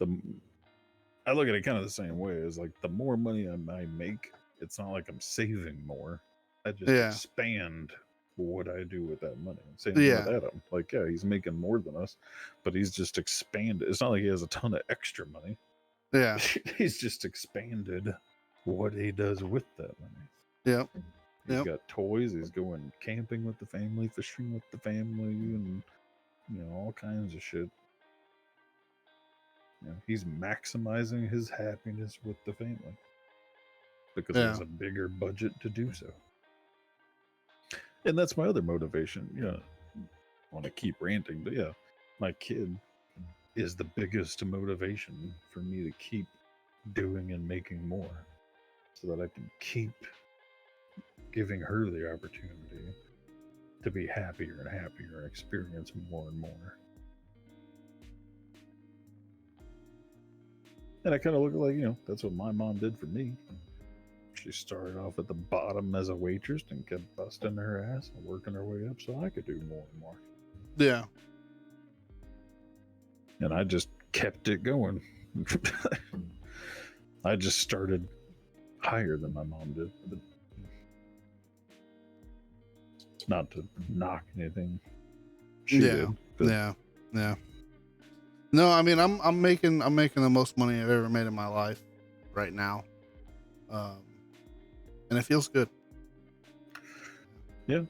I look at it kind of the same way. As like the more money I make, it's not like I'm saving more. I just expand what I do with that money. Same with Adam. Like, yeah, he's making more than us, but he's just expanded. It's not like he has a ton of extra money. Yeah. He's just expanded what he does with that money. Yeah. He's got toys. He's going camping with the family, fishing with the family, and all kinds of shit. He's maximizing his happiness with the family because he has a bigger budget to do so. And that's my other motivation. I want to keep ranting, but yeah, my kid is the biggest motivation for me to keep doing and making more so that I can keep giving her the opportunity to be happier and happier and experience more and more. And I kind of look like, that's what my mom did for me. She started off at the bottom as a waitress and kept busting her ass and working her way up so I could do more and more. Yeah. And I just kept it going. I just started higher than my mom did. But not to knock anything she did. But Yeah. No, I mean I'm making the most money I've ever made in my life right now. And it feels good. Yeah,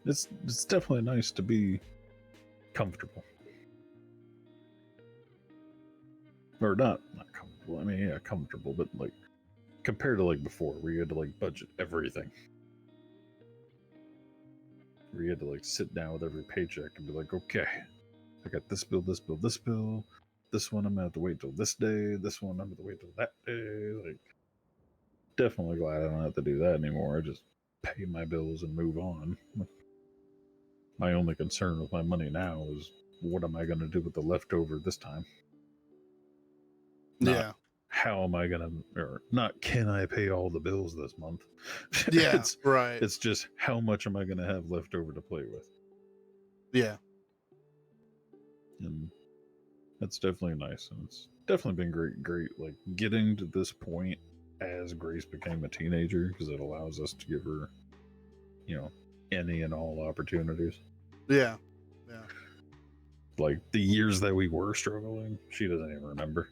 it's definitely nice to be comfortable, or not comfortable. I mean, yeah, comfortable, but like compared to like before, where you had to like budget everything, where you had to like sit down with every paycheck and be like, okay, I got this bill, this bill, this bill. This one I'm gonna have to wait till this day. This one I'm gonna have to wait till that day. Like, definitely glad I don't have to do that anymore. I just pay my bills and move on. My only concern with my money now is what am I going to do with the leftover this time? Not how am I going to, or not can I pay all the bills this month? Yeah, right. It's just how much am I going to have left over to play with? Yeah. And that's definitely nice. And it's definitely been great, like getting to this point as Grace became a teenager, because it allows us to give her, any and all opportunities. Yeah. Like the years that we were struggling, she doesn't even remember.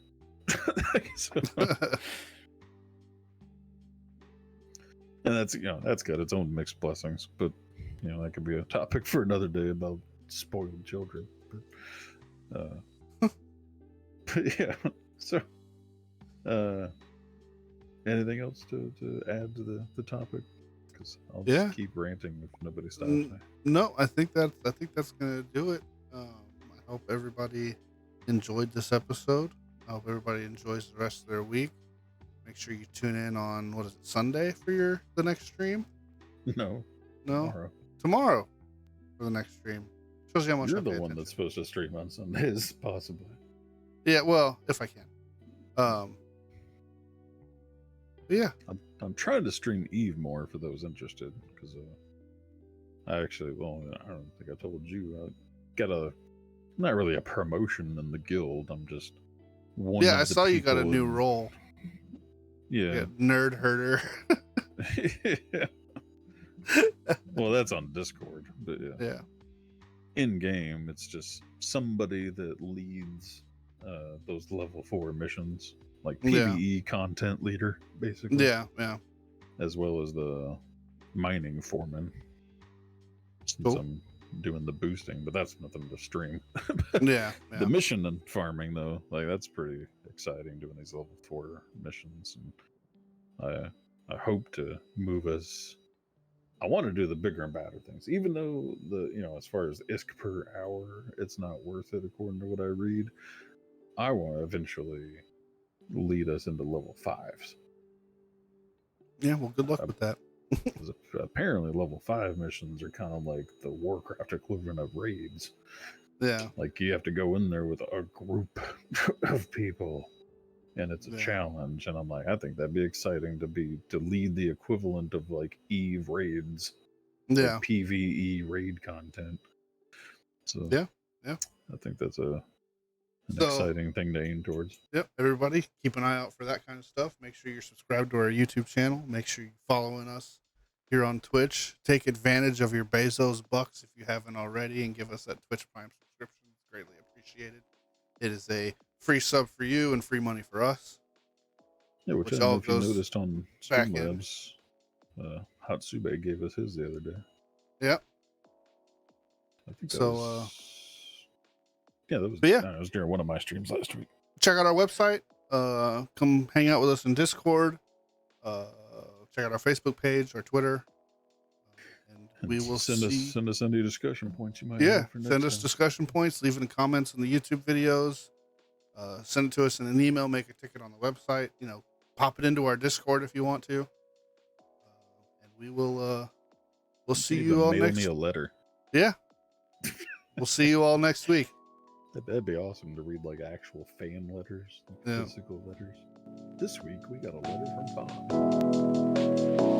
And that's good. Its own mixed blessings, but that could be a topic for another day about spoiled children. But yeah. So, anything else to add to the topic? Because I'll just keep ranting if nobody stops me. No, I think that's gonna do it. I hope everybody enjoyed this episode. I hope everybody enjoys the rest of their week. Make sure you tune in on Sunday for the next stream. No. Tomorrow for the next stream. Shows you how much you're the one that's supposed to stream on Sundays, possibly. Yeah, well, if I can. Yeah, I'm trying to stream Eve more for those interested, because I actually, I don't think I told you, I got not really a promotion in the guild. I'm just one. Yeah, I saw you got a new role. Yeah, nerd herder. Yeah. Well, that's on Discord, but yeah. In game, it's just somebody that leads those level 4 missions, like PvE content leader, basically. Yeah. As well as the mining foreman. Since I'm doing the boosting, but that's nothing to stream. Yeah. The mission and farming, though, like that's pretty exciting, doing these level 4 missions, and I hope to move us. I want to do the bigger and badder things, even though as far as ISK per hour, it's not worth it according to what I read. I want to eventually lead us into level 5s. Yeah, well, good luck with that. Because apparently level 5 missions are kind of like the Warcraft equivalent of raids. Yeah. Like you have to go in there with a group of people, and it's a challenge. And I'm like, I think that'd be exciting to lead the equivalent of like Eve raids. Yeah. Like PvE raid content. So yeah. I think that's an exciting thing to aim towards. Yep. Everybody keep an eye out for that kind of stuff. Make sure you're subscribed to our YouTube channel. Make sure you're following us here on Twitch. Take advantage of your Bezos bucks if you haven't already, and give us that Twitch Prime subscription. It's greatly appreciated. It is a free sub for you and free money for us. Yeah, which I don't know if you noticed on Streamlabs, Hatsube gave us his the other day. Yep. I think that was... Yeah, that was. It was during one of my streams last week. Check out our website. Come hang out with us in Discord. Check out our Facebook page, our Twitter, and we will send us any discussion points you might. have for next send us time. Discussion points. Leave any comments in the YouTube videos. Send it to us in an email. Make a ticket on the website. Pop it into our Discord if you want to. And we will. We'll see you all next. Mail me a letter. Yeah. We'll see you all next week. That'd be awesome to read like actual fan letters, like physical letters. This week we got a letter from Bob.